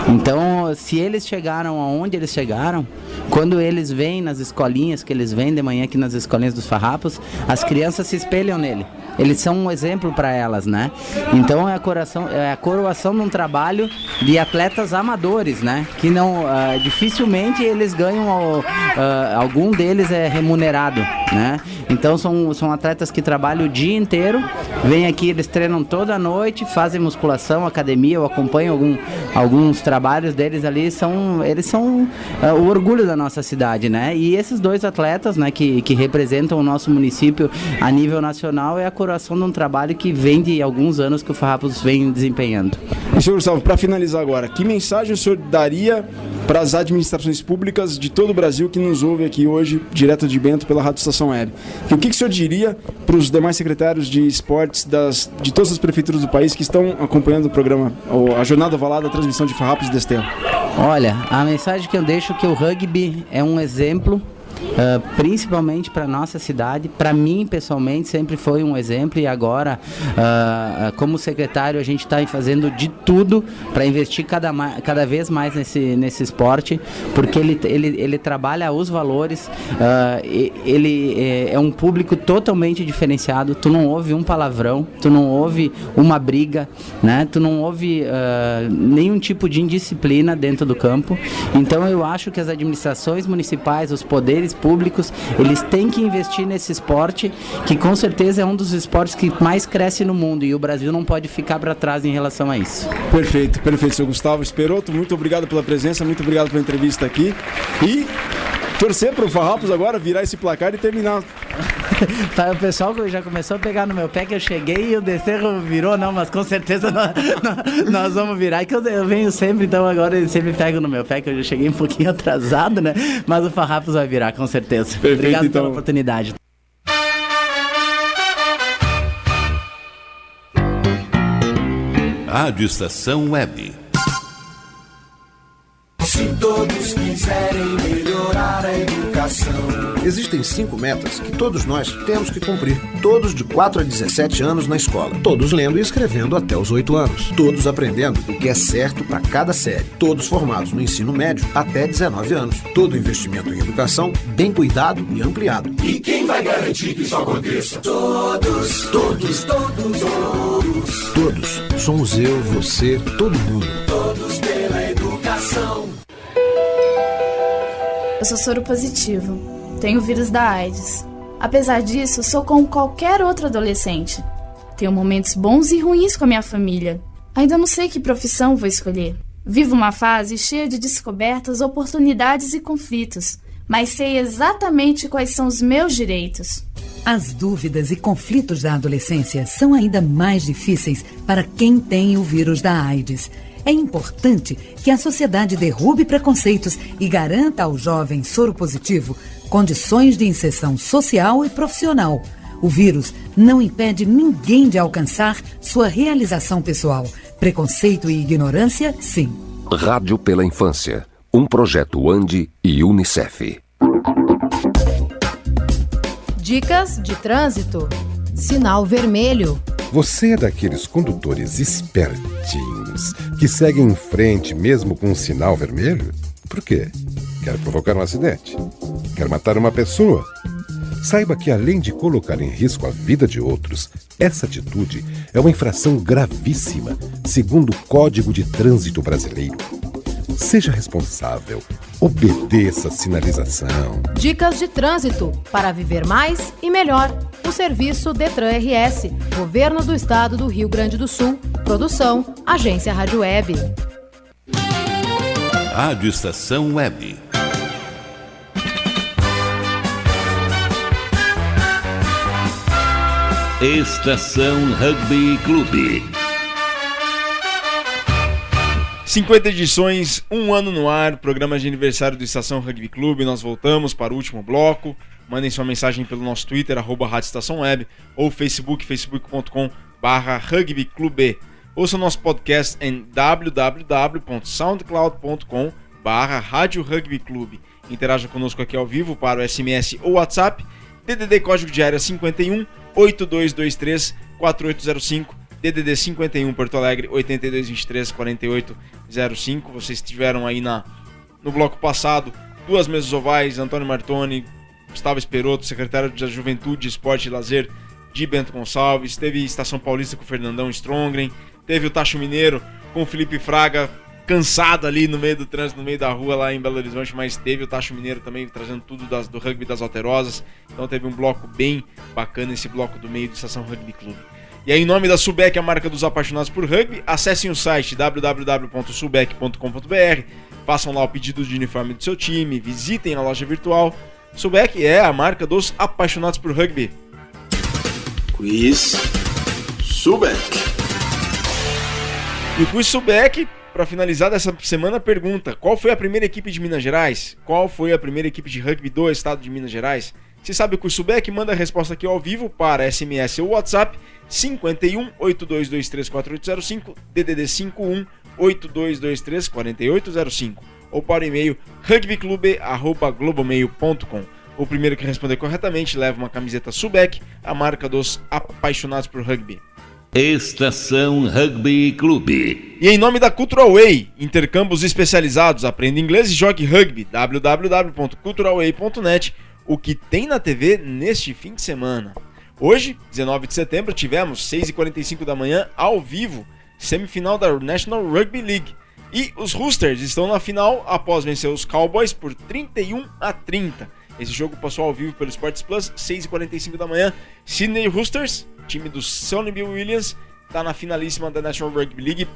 Então, se eles chegaram aonde eles chegaram, quando eles vêm nas escolinhas, que eles vêm de manhã aqui nas escolinhas dos Farrapos, as crianças se espelham nele. Eles são um exemplo para elas, né? Então é a coroação de um trabalho de atletas amadores, né? Que não, dificilmente eles ganham, algum deles é remunerado, né? Então são atletas que trabalham o dia inteiro, vêm aqui, eles treinam toda a noite, fazem musculação, academia, eu acompanho alguns trabalhos deles ali, eles são o orgulho da nossa cidade, né? E esses 2 atletas, né, que representam o nosso município a nível nacional, é a coroação de um trabalho que vem de alguns anos que o Farrapos vem desempenhando. E, senhor Gustavo, para finalizar agora, que mensagem o senhor daria para as administrações públicas de todo o Brasil que nos ouve aqui hoje, direto de Bento, pela Rádio Estação Web? E o que o senhor diria para os demais secretários de esportes de todas as prefeituras do país que estão acompanhando o programa, a Jornada Ovalada, a transmissão de Farrapos e Desterro? Olha, a mensagem que eu deixo é que o rugby é um exemplo principalmente para nossa cidade. Para mim, pessoalmente, sempre foi um exemplo, e agora, como secretário, a gente está fazendo de tudo para investir cada vez mais nesse esporte, porque ele trabalha os valores, ele é um público totalmente diferenciado. Tu não ouve um palavrão, tu não ouve uma briga, né? Tu não ouve nenhum tipo de indisciplina dentro do campo. Então eu acho que as administrações municipais, os poderes públicos, eles têm que investir nesse esporte, que com certeza é um dos esportes que mais cresce no mundo, e o Brasil não pode ficar para trás em relação a isso. Perfeito, seu Gustavo Esperotto, muito obrigado pela presença, muito obrigado pela entrevista aqui, e torcer para o Farrapos agora virar esse placar e terminar. O pessoal já começou a pegar no meu pé, que eu cheguei e o Decerro virou, não, mas com certeza nós vamos virar, que eu venho sempre, então agora eles sempre pegam no meu pé, que eu já cheguei um pouquinho atrasado, né, mas o Farrapos vai virar, com certeza. Perfeito, obrigado então. pela oportunidade. Rádio Estação Web. Se todos quiserem melhorar a educação. Existem 5 metas que todos nós temos que cumprir. Todos de 4 a 17 anos na escola. Todos lendo e escrevendo até os 8 anos. Todos aprendendo o que é certo para cada série. Todos formados no ensino médio até 19 anos. Todo investimento em educação bem cuidado e ampliado. E quem vai garantir que isso aconteça? Todos, todos, todos, todos. Todos. Somos eu, você, todo mundo. Todos pela educação. Eu sou soro positivo, tenho o vírus da AIDS. Apesar disso, sou como qualquer outro adolescente. Tenho momentos bons e ruins com a minha família. Ainda não sei que profissão vou escolher. Vivo uma fase cheia de descobertas, oportunidades e conflitos, mas sei exatamente quais são os meus direitos. As dúvidas e conflitos da adolescência são ainda mais difíceis para quem tem o vírus da AIDS. É importante que a sociedade derrube preconceitos e garanta ao jovem soropositivo condições de inserção social e profissional. O vírus não impede ninguém de alcançar sua realização pessoal. Preconceito e ignorância, sim. Rádio pela Infância, um projeto ANDI e Unicef. Dicas de trânsito. Sinal vermelho. Você é daqueles condutores espertinhos que seguem em frente mesmo com um sinal vermelho? Por quê? Quer provocar um acidente? Quer matar uma pessoa? Saiba que, além de colocar em risco a vida de outros, essa atitude é uma infração gravíssima, segundo o Código de Trânsito Brasileiro. Seja responsável. Obedeça a sinalização. Dicas de trânsito para viver mais e melhor. O serviço Detran RS, Governo do Estado do Rio Grande do Sul. Produção, Agência Rádio Web. Rádio Estação Web. Estação Rugby Clube. 50 edições, um ano no ar, programa de aniversário do Estação Rugby Clube. Nós voltamos para o último bloco. Mandem sua mensagem pelo nosso Twitter, @Rádio Estação Web, ou facebook.com/rugbyclube. Ouça o nosso podcast em www.soundcloud.com/Rádio Rugby Clube. Interaja conosco aqui ao vivo para o SMS ou WhatsApp. DDD código de área 51 8223 4805. DDD 51 Porto Alegre 8223 4805. Vocês estiveram aí no bloco passado, duas mesas ovais, Antônio Martoni, Gustavo Esperotto, secretário da Juventude, Esporte e Lazer de Bento Gonçalves. Teve Estação Paulista com o Fernandão Strongren. Teve o Tacho Mineiro com o Felipe Fraga, cansado ali no meio do trânsito, no meio da rua lá em Belo Horizonte, mas teve o Tacho Mineiro também trazendo tudo do rugby das Alterosas. Então teve um bloco bem bacana, esse bloco do meio do Estação Rugby Clube. E aí, em nome da Sulbec, a marca dos apaixonados por rugby, acessem o site www.sulbec.com.br, façam lá o pedido de uniforme do seu time, visitem a loja virtual. Sulbec é a marca dos apaixonados por rugby. Quiz Sulbec. E o Quiz Sulbec, para finalizar dessa semana, pergunta: qual foi a primeira equipe de Minas Gerais? Qual foi a primeira equipe de rugby do estado de Minas Gerais? Se sabe o Quiz Sulbec, manda a resposta aqui ao vivo para SMS ou WhatsApp 51 8223 4805, DDD 51 8223 4805, ou para o e-mail rugbyclube@globomail.com. O primeiro que responder corretamente leva uma camiseta Subec, a marca dos apaixonados por rugby. Estação Rugby Clube. E em nome da Cultural Way, intercâmbios especializados, aprenda inglês e jogue rugby. www.culturalway.net. O que tem na TV neste fim de semana. Hoje, 19 de setembro, tivemos 6h45 da manhã, ao vivo, semifinal da National Rugby League. E os Roosters estão na final após vencer os Cowboys por 31-30. Esse jogo passou ao vivo pelo Sports Plus, 6h45 da manhã. Sydney Roosters, time do Sonny Bill Williams, está na finalíssima da National Rugby League.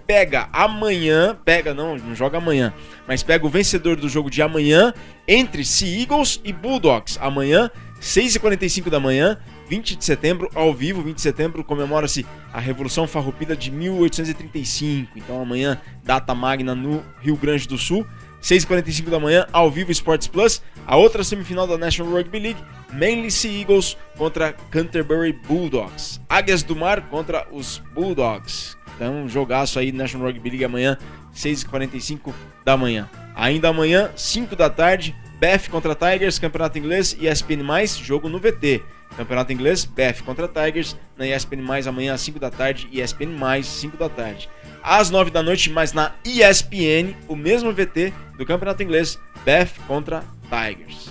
Não joga amanhã, mas pega o vencedor do jogo de amanhã entre Sea Eagles e Bulldogs. Amanhã, 6h45 da manhã, 20 de setembro, ao vivo. 20 de setembro comemora-se a Revolução Farroupilha de 1835. Então amanhã, data magna no Rio Grande do Sul. 6h45 da manhã, ao vivo, Sports Plus. A outra semifinal da National Rugby League, Manly Sea Eagles contra Canterbury Bulldogs. Águias do Mar contra os Bulldogs. Então, um jogaço aí, National Rugby League amanhã, 6h45 da manhã. Ainda amanhã, 5 da tarde, BF contra Tigers, Campeonato Inglês, ESPN+, jogo no VT. Campeonato Inglês, BF contra Tigers, na ESPN+, amanhã às 5 da tarde, ESPN+, 5 da tarde. Às 9 da noite, mas na ESPN, o mesmo VT do Campeonato Inglês, BF contra Tigers.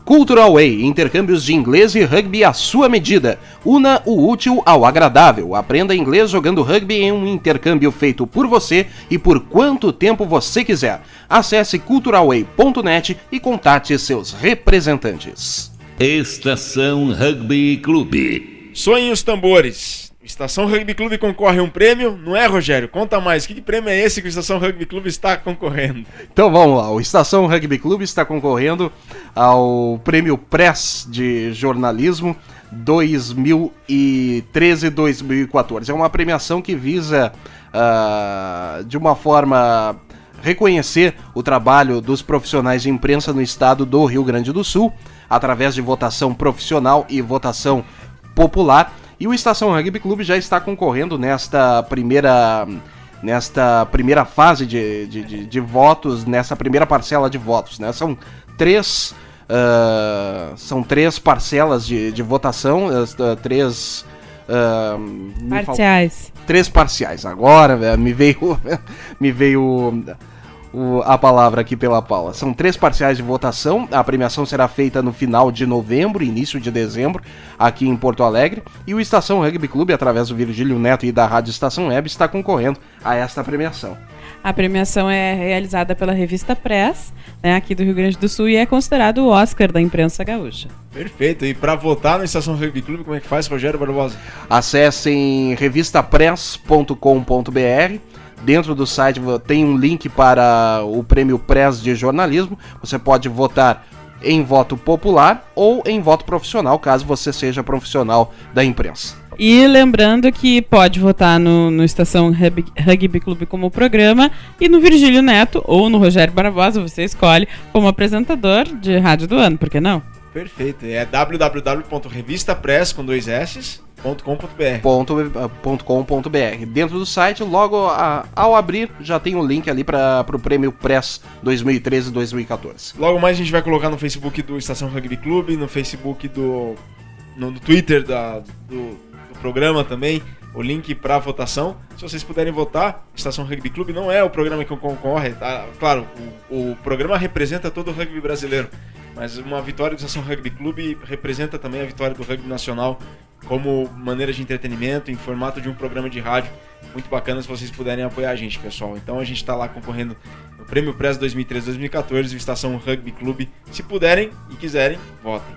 Cultural Way, intercâmbios de inglês e rugby à sua medida. Una o útil ao agradável. Aprenda inglês jogando rugby em um intercâmbio feito por você e por quanto tempo você quiser. Acesse culturalway.net e contate seus representantes. Estação Rugby Clube. Soem os tambores. Estação Rugby Clube concorre a um prêmio, não é, Rogério? Conta mais, que prêmio é esse que o Estação Rugby Clube está concorrendo? Então vamos lá, o Estação Rugby Clube está concorrendo ao Prêmio Press de Jornalismo 2013-2014. É uma premiação que visa, de uma forma, reconhecer o trabalho dos profissionais de imprensa no estado do Rio Grande do Sul, através de votação profissional e votação popular. E o Estação Rugby Clube já está concorrendo nesta primeira fase de votos, nessa primeira parcela de votos, né? São três parcelas de votação, parciais. Três parciais. Agora me veio a palavra aqui pela Paula. São 3 parciais de votação. A premiação será feita no final de novembro, início de dezembro, aqui em Porto Alegre. E o Estação Rugby Clube, através do Virgílio Neto e da Rádio Estação Web, está concorrendo a esta premiação. A premiação é realizada pela revista Press, né, aqui do Rio Grande do Sul, e é considerado o Oscar da imprensa gaúcha. Perfeito. E para votar no Estação Rugby Clube, como é que faz, Rogério Barbosa? Acessem revistapress.com.br. Dentro do site tem um link para o Prêmio Press de Jornalismo. Você pode votar em voto popular ou em voto profissional, caso você seja profissional da imprensa. E lembrando que pode votar no Estação Rugby Clube como programa e no Virgílio Neto ou no Rogério Barbosa, você escolhe como apresentador de rádio do ano, por que não? Perfeito. É www.revistapress.com.br. Dentro do site, logo ao abrir, já tem um link ali para o Prêmio Press 2013-2014. Logo mais a gente vai colocar no Facebook do Estação Rugby Clube, no Facebook no Twitter do programa também, o link para votação. Se vocês puderem votar, Estação Rugby Clube não é o programa que concorre, tá? Claro, o programa representa todo o rugby brasileiro, mas uma vitória do Estação Rugby Clube representa também a vitória do rugby nacional como maneira de entretenimento, em formato de um programa de rádio. Muito bacana se vocês puderem apoiar a gente, pessoal. Então a gente está lá concorrendo no Prêmio Press 2013-2014 e o Estação Rugby Clube. Se puderem e quiserem, votem.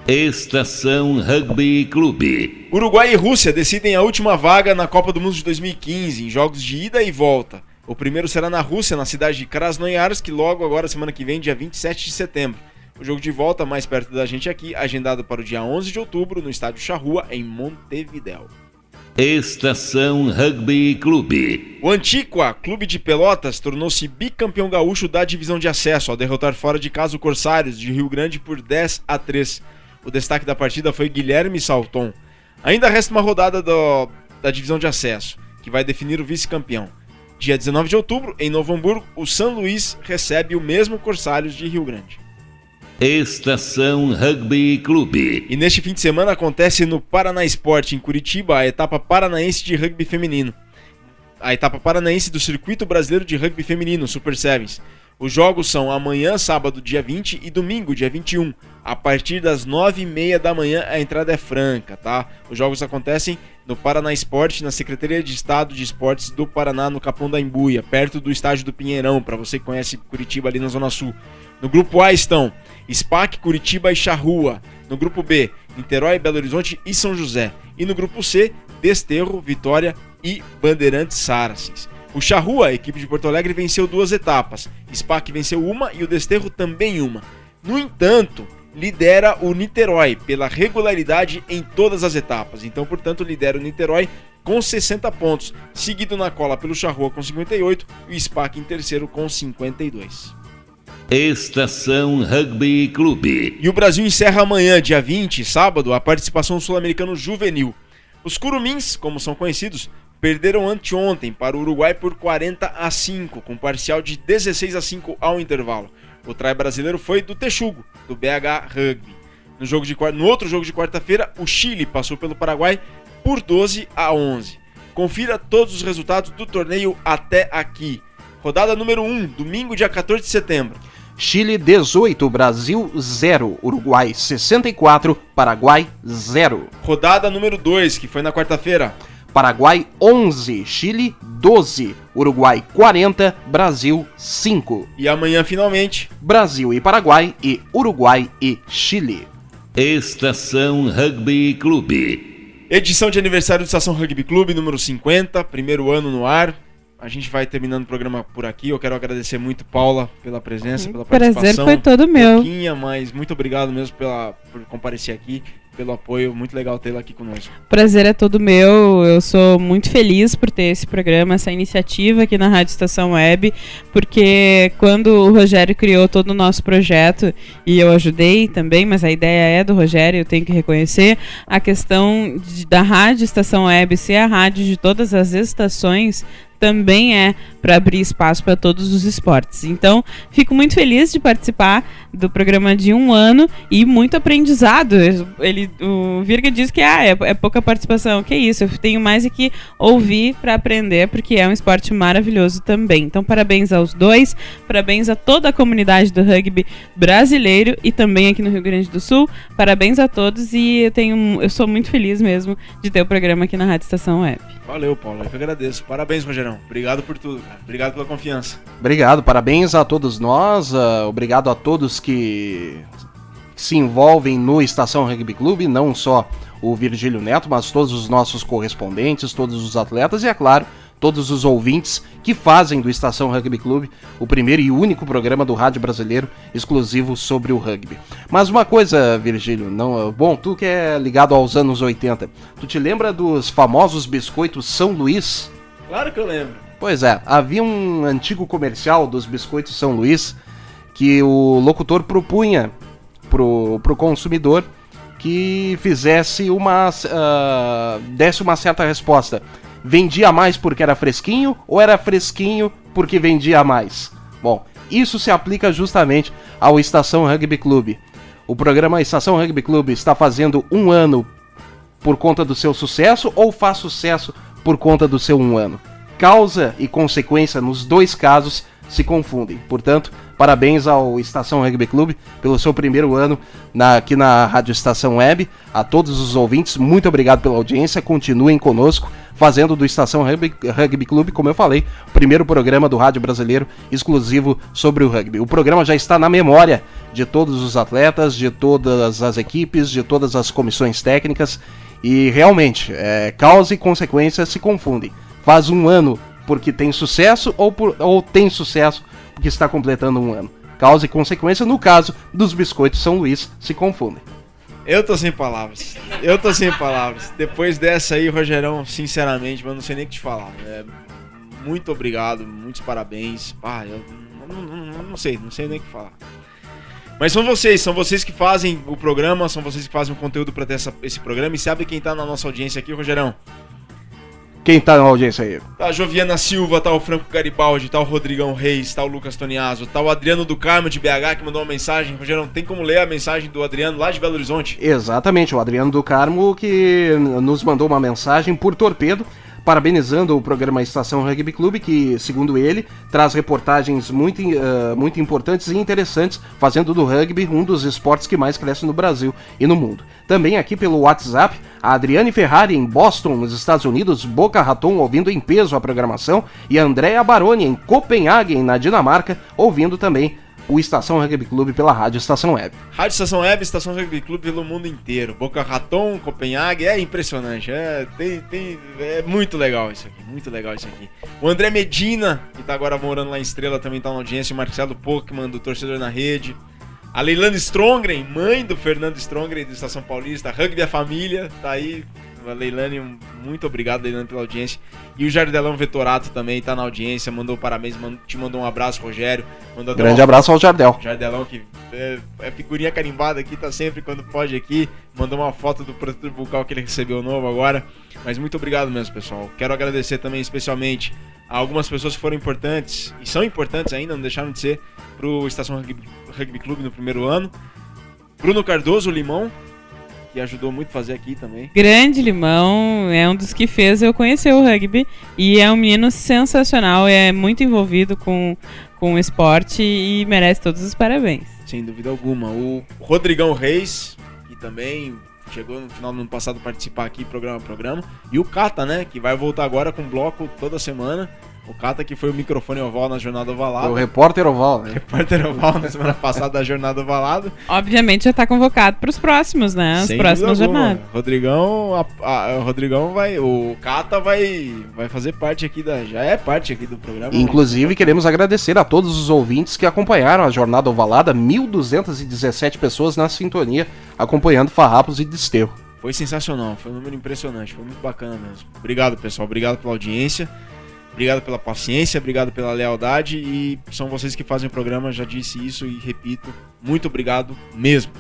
Estação Rugby Clube. Uruguai e Rússia decidem a última vaga na Copa do Mundo de 2015, em jogos de ida e volta. O primeiro será na Rússia, na cidade de Krasnoyarsk, logo agora, semana que vem, dia 27 de setembro. O jogo de volta, mais perto da gente aqui, agendado para o dia 11 de outubro, no estádio Charrua, em Montevidéu. Estação Rugby Clube. O Antiqua, clube de Pelotas, tornou-se bicampeão gaúcho da divisão de acesso, ao derrotar fora de casa o Corsários, de Rio Grande, por 10-3. O destaque da partida foi Guilherme Salton. Ainda resta uma rodada da divisão de acesso, que vai definir o vice-campeão. Dia 19 de outubro, em Novo Hamburgo, o São Luís recebe o mesmo Corsários de Rio Grande. Estação Rugby Clube. E neste fim de semana acontece no Paraná Esporte, em Curitiba, a etapa paranaense de rugby feminino. A etapa paranaense do Circuito Brasileiro de Rugby Feminino, Super Sevens. Os jogos são amanhã, sábado, dia 20, e domingo, dia 21. A partir das 9h30 da manhã, a entrada é franca, tá? Os jogos acontecem no Paraná Esporte, na Secretaria de Estado de Esportes do Paraná, no Capão da Embuia, perto do estádio do Pinheirão, para você que conhece Curitiba, ali na Zona Sul. No grupo A estão SPAC, Curitiba e Charrua. No grupo B, Niterói, Belo Horizonte e São José. E no grupo C, Desterro, Vitória e Bandeirantes Saracens. O Charrua, a equipe de Porto Alegre, venceu 2 etapas. SPAC venceu uma e o Desterro também uma. No entanto, lidera o Niterói pela regularidade em todas as etapas. Então, portanto, lidera o Niterói com 60 pontos. Seguido na cola pelo Charrua com 58 e o SPAC em terceiro com 52. Estação Rugby Clube. E o Brasil encerra amanhã, dia 20, sábado, a participação sul-americano juvenil. Os Curumins, como são conhecidos, perderam anteontem para o Uruguai por 40-5, com parcial de 16-5 ao intervalo. O try brasileiro foi do Texugo, do BH Rugby. No outro jogo de quarta-feira, o Chile passou pelo Paraguai por 12-11. Confira todos os resultados do torneio até aqui. Rodada número 1, domingo, dia 14 de setembro. Chile 18, Brasil 0, Uruguai 64, Paraguai 0. Rodada número 2, que foi na quarta-feira. Paraguai 11, Chile 12, Uruguai 40, Brasil 5. E amanhã, finalmente, Brasil e Paraguai e Uruguai e Chile. Estação Rugby Clube. Edição de aniversário do Estação Rugby Clube, número 50, primeiro ano no ar. A gente vai terminando o programa por aqui. Eu quero agradecer muito, Paula, pela presença, pela participação. O prazer foi todo meu. Pouquinha, mas muito obrigado mesmo por comparecer aqui, pelo apoio. Muito legal tê-la aqui conosco. O prazer é todo meu. Eu sou muito feliz por ter esse programa, essa iniciativa aqui na Rádio Estação Web, porque quando o Rogério criou todo o nosso projeto, e eu ajudei também, mas a ideia é do Rogério, eu tenho que reconhecer, a questão da Rádio Estação Web ser a rádio de todas as estações também é para abrir espaço para todos os esportes. Então, fico muito feliz de participar do programa de 1 ano e muito aprendizado. O Virga diz que é pouca participação. Que isso, eu tenho mais que ouvir para aprender, porque é um esporte maravilhoso também. Então, parabéns aos dois, parabéns a toda a comunidade do rugby brasileiro e também aqui no Rio Grande do Sul. Parabéns a todos e eu sou muito feliz mesmo de ter o programa aqui na Rádio Estação Web. Valeu, Paulo, eu que agradeço. Parabéns, Rogerão. Obrigado por tudo, cara. Obrigado pela confiança. Obrigado, parabéns a todos nós, obrigado a todos que se envolvem no Estação Rugby Clube, não só o Virgílio Neto, mas todos os nossos correspondentes, todos os atletas e, é claro, todos os ouvintes que fazem do Estação Rugby Clube o primeiro e único programa do rádio brasileiro exclusivo sobre o rugby. Mas uma coisa, Virgílio, bom, tu que é ligado aos anos 80, tu te lembra dos famosos biscoitos São Luís? Claro que eu lembro. Pois é, havia um antigo comercial dos biscoitos São Luís que o locutor propunha pro consumidor que fizesse desse uma certa resposta. Vendia mais porque era fresquinho ou era fresquinho porque vendia mais? Bom, isso se aplica justamente ao Estação Rugby Clube. O programa Estação Rugby Clube está fazendo 1 ano por conta do seu sucesso ou faz sucesso por conta do seu 1 ano? Causa e consequência nos dois casos se confundem. Portanto, parabéns ao Estação Rugby Clube pelo seu primeiro ano aqui na Rádio Estação Web. A todos os ouvintes, muito obrigado pela audiência. Continuem conosco, fazendo do Estação Rugby Clube, como eu falei, o primeiro programa do rádio brasileiro exclusivo sobre o rugby. O programa já está na memória de todos os atletas, de todas as equipes, de todas as comissões técnicas. E realmente, causa e consequência se confundem. Faz 1 ano porque tem sucesso ou tem sucesso porque está completando 1 ano. Causa e consequência, no caso dos biscoitos São Luís, se confundem. Eu tô sem palavras. Depois dessa aí, Rogerão, sinceramente, eu não sei nem o que te falar. Muito obrigado, muitos parabéns. Eu não sei nem o que falar. Mas são vocês que fazem o programa, são vocês que fazem o conteúdo para ter esse programa. E sabe quem tá na nossa audiência aqui, Rogerão? Quem tá na audiência aí? Tá a Joviana Silva, tá o Franco Garibaldi, tá o Rodrigão Reis, tá o Lucas Toniaso, tá o Adriano do Carmo de BH que mandou uma mensagem. Rogério, tem como ler a mensagem do Adriano lá de Belo Horizonte? Exatamente, o Adriano do Carmo que nos mandou uma mensagem por torpedo, parabenizando o programa Estação Rugby Clube, que, segundo ele, traz reportagens muito importantes e interessantes, fazendo do rugby um dos esportes que mais cresce no Brasil e no mundo. Também aqui pelo WhatsApp, a Adriane Ferrari, em Boston, nos Estados Unidos, Boca Raton, ouvindo em peso a programação, e a Andrea Baroni, em Copenhague, na Dinamarca, ouvindo também o Estação Rugby Clube pela Rádio Estação Web. Rádio Estação Web, Estação Rugby Clube pelo mundo inteiro. Boca Raton, Copenhague, é impressionante. É muito legal isso aqui, muito legal isso aqui. O André Medina, que tá agora morando lá em Estrela, também tá na audiência. O Marcelo Pokémon, do Torcedor na Rede. A Leilane Strongren, mãe do Fernando Strongren, do Estação Paulista. Rugby a Família, tá aí. A Leilane, muito obrigado, Leilane, pela audiência. E o Jardelão Vetorato também tá na audiência, mandou parabéns, te mandou um abraço, Rogério. Grande abraço ao Jardel. Jardelão, que é figurinha carimbada aqui, tá sempre quando pode aqui. Mandou uma foto do protetor bucal que ele recebeu novo agora. Mas muito obrigado mesmo, pessoal. Quero agradecer também especialmente a algumas pessoas que foram importantes, e são importantes ainda, não deixaram de ser, pro Estação Rugby Clube no primeiro ano. Bruno Cardoso, o Limão, que ajudou muito a fazer aqui também. Grande Limão, é um dos que fez eu conhecer o rugby e é um menino sensacional, é muito envolvido com o esporte e merece todos os parabéns. Sem dúvida alguma. O Rodrigão Reis, que também chegou no final do ano passado participar aqui, programa a programa. E o Cata, né, que vai voltar agora com bloco toda semana. O Cata, que foi o microfone oval na Jornada Ovalada. O repórter oval, né? Repórter oval na semana passada da Jornada Ovalada. Obviamente já tá convocado para os próximos, né? As próximas jornadas. Rodrigão vai... O Cata vai fazer parte aqui já é parte aqui do programa. Inclusive, queremos agradecer a todos os ouvintes que acompanharam a Jornada Ovalada. 1.217 pessoas na sintonia, acompanhando Farrapos e Desterro. Foi sensacional, foi um número impressionante, foi muito bacana mesmo. Obrigado, pessoal, obrigado pela audiência. Obrigado pela paciência, obrigado pela lealdade e são vocês que fazem o programa, já disse isso e repito, muito obrigado mesmo.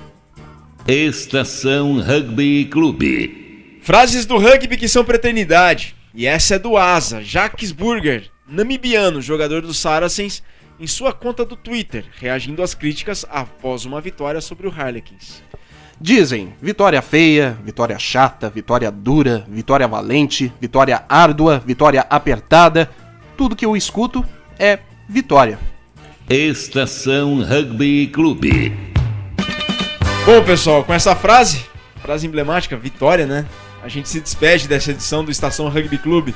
Estação Rugby Clube. Frases do rugby que são pra eternidade. E essa é do Asa, Jacques Burger, namibiano, jogador do Saracens, em sua conta do Twitter, reagindo às críticas após uma vitória sobre o Harlequins. Dizem, vitória feia, vitória chata, vitória dura, vitória valente, vitória árdua, vitória apertada. Tudo que eu escuto é vitória. Estação Rugby Clube. Bom, pessoal, com essa frase emblemática, vitória, né? A gente se despede dessa edição do Estação Rugby Clube.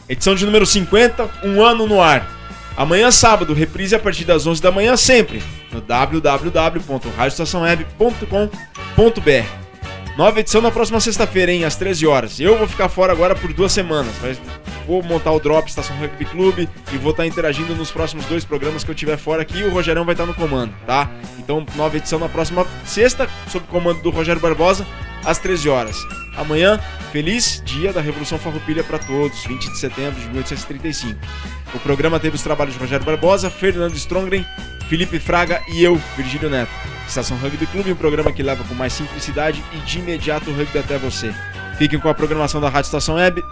Edição de número 50, um ano no ar. Amanhã, sábado, reprise a partir das 11 da manhã, sempre no www.radioestaçãoweb.com.br. Nova edição na próxima sexta-feira, hein, às 13 horas. Eu vou ficar fora agora por 2 semanas, mas vou montar o Drop Estação Rugby Clube e vou estar interagindo nos próximos 2 programas que eu tiver fora aqui e o Rogerão vai estar no comando, tá? Então, nova edição na próxima sexta, sob o comando do Rogério Barbosa, às 13 horas. Amanhã, feliz dia da Revolução Farroupilha para todos, 20 de setembro de 1835. O programa teve os trabalhos de Rogério Barbosa, Fernando Strongren, Felipe Fraga e eu, Virgílio Neto. Estação Rugby Clube, um programa que leva com mais simplicidade e de imediato o rugby até você. Fiquem com a programação da Rádio Estação Web,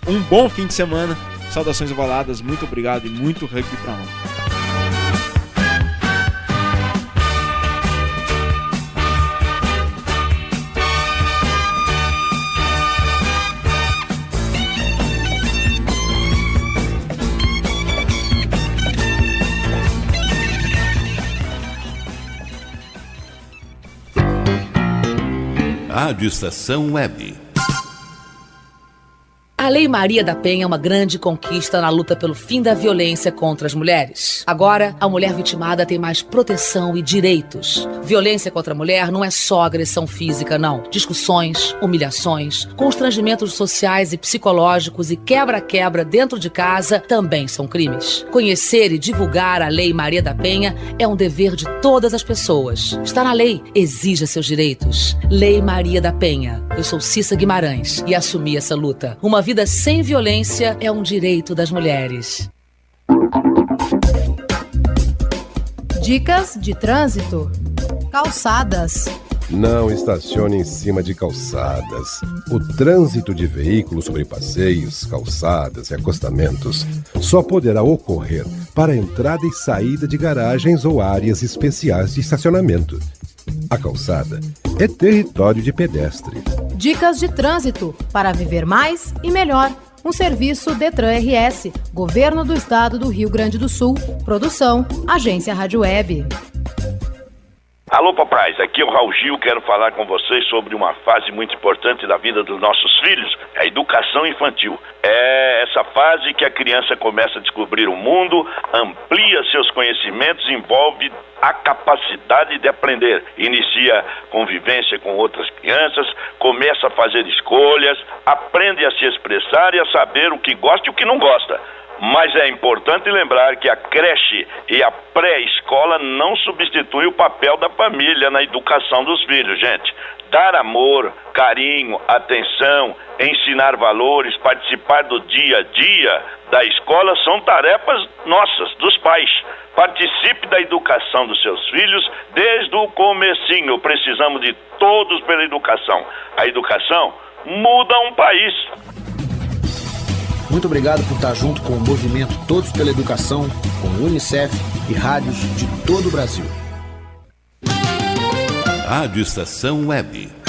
um bom fim de semana, saudações ovaladas, muito obrigado e muito rugby pra ontem. Rádio Estação Web. A Lei Maria da Penha é uma grande conquista na luta pelo fim da violência contra as mulheres. Agora, a mulher vitimada tem mais proteção e direitos. Violência contra a mulher não é só agressão física, não. Discussões, humilhações, constrangimentos sociais e psicológicos e quebra-quebra dentro de casa também são crimes. Conhecer e divulgar a Lei Maria da Penha é um dever de todas as pessoas. Está na lei, exija seus direitos. Lei Maria da Penha. Eu sou Cissa Guimarães e assumi essa luta. Uma vida sem violência é um direito das mulheres. Dicas de trânsito. Calçadas. Não estacione em cima de calçadas. O trânsito de veículos sobre passeios, calçadas e acostamentos só poderá ocorrer para entrada e saída de garagens ou áreas especiais de estacionamento. A calçada é território de pedestre. Dicas de trânsito para viver mais e melhor. Um serviço Detran RS, Governo do Estado do Rio Grande do Sul. Produção, Agência Rádio Web. Alô, papais, aqui é o Raul Gil, quero falar com vocês sobre uma fase muito importante da vida dos nossos filhos, a educação infantil. É essa fase que a criança começa a descobrir o mundo, amplia seus conhecimentos, envolve a capacidade de aprender, inicia convivência com outras crianças, começa a fazer escolhas, aprende a se expressar e a saber o que gosta e o que não gosta. Mas é importante lembrar que a creche e a pré-escola não substituem o papel da família na educação dos filhos, gente. Dar amor, carinho, atenção, ensinar valores, participar do dia a dia da escola são tarefas nossas, dos pais. Participe da educação dos seus filhos desde o comecinho. Precisamos de todos pela educação. A educação muda um país. Muito obrigado por estar junto com o movimento Todos pela Educação, com o Unicef e rádios de todo o Brasil. Rádio Estação Web.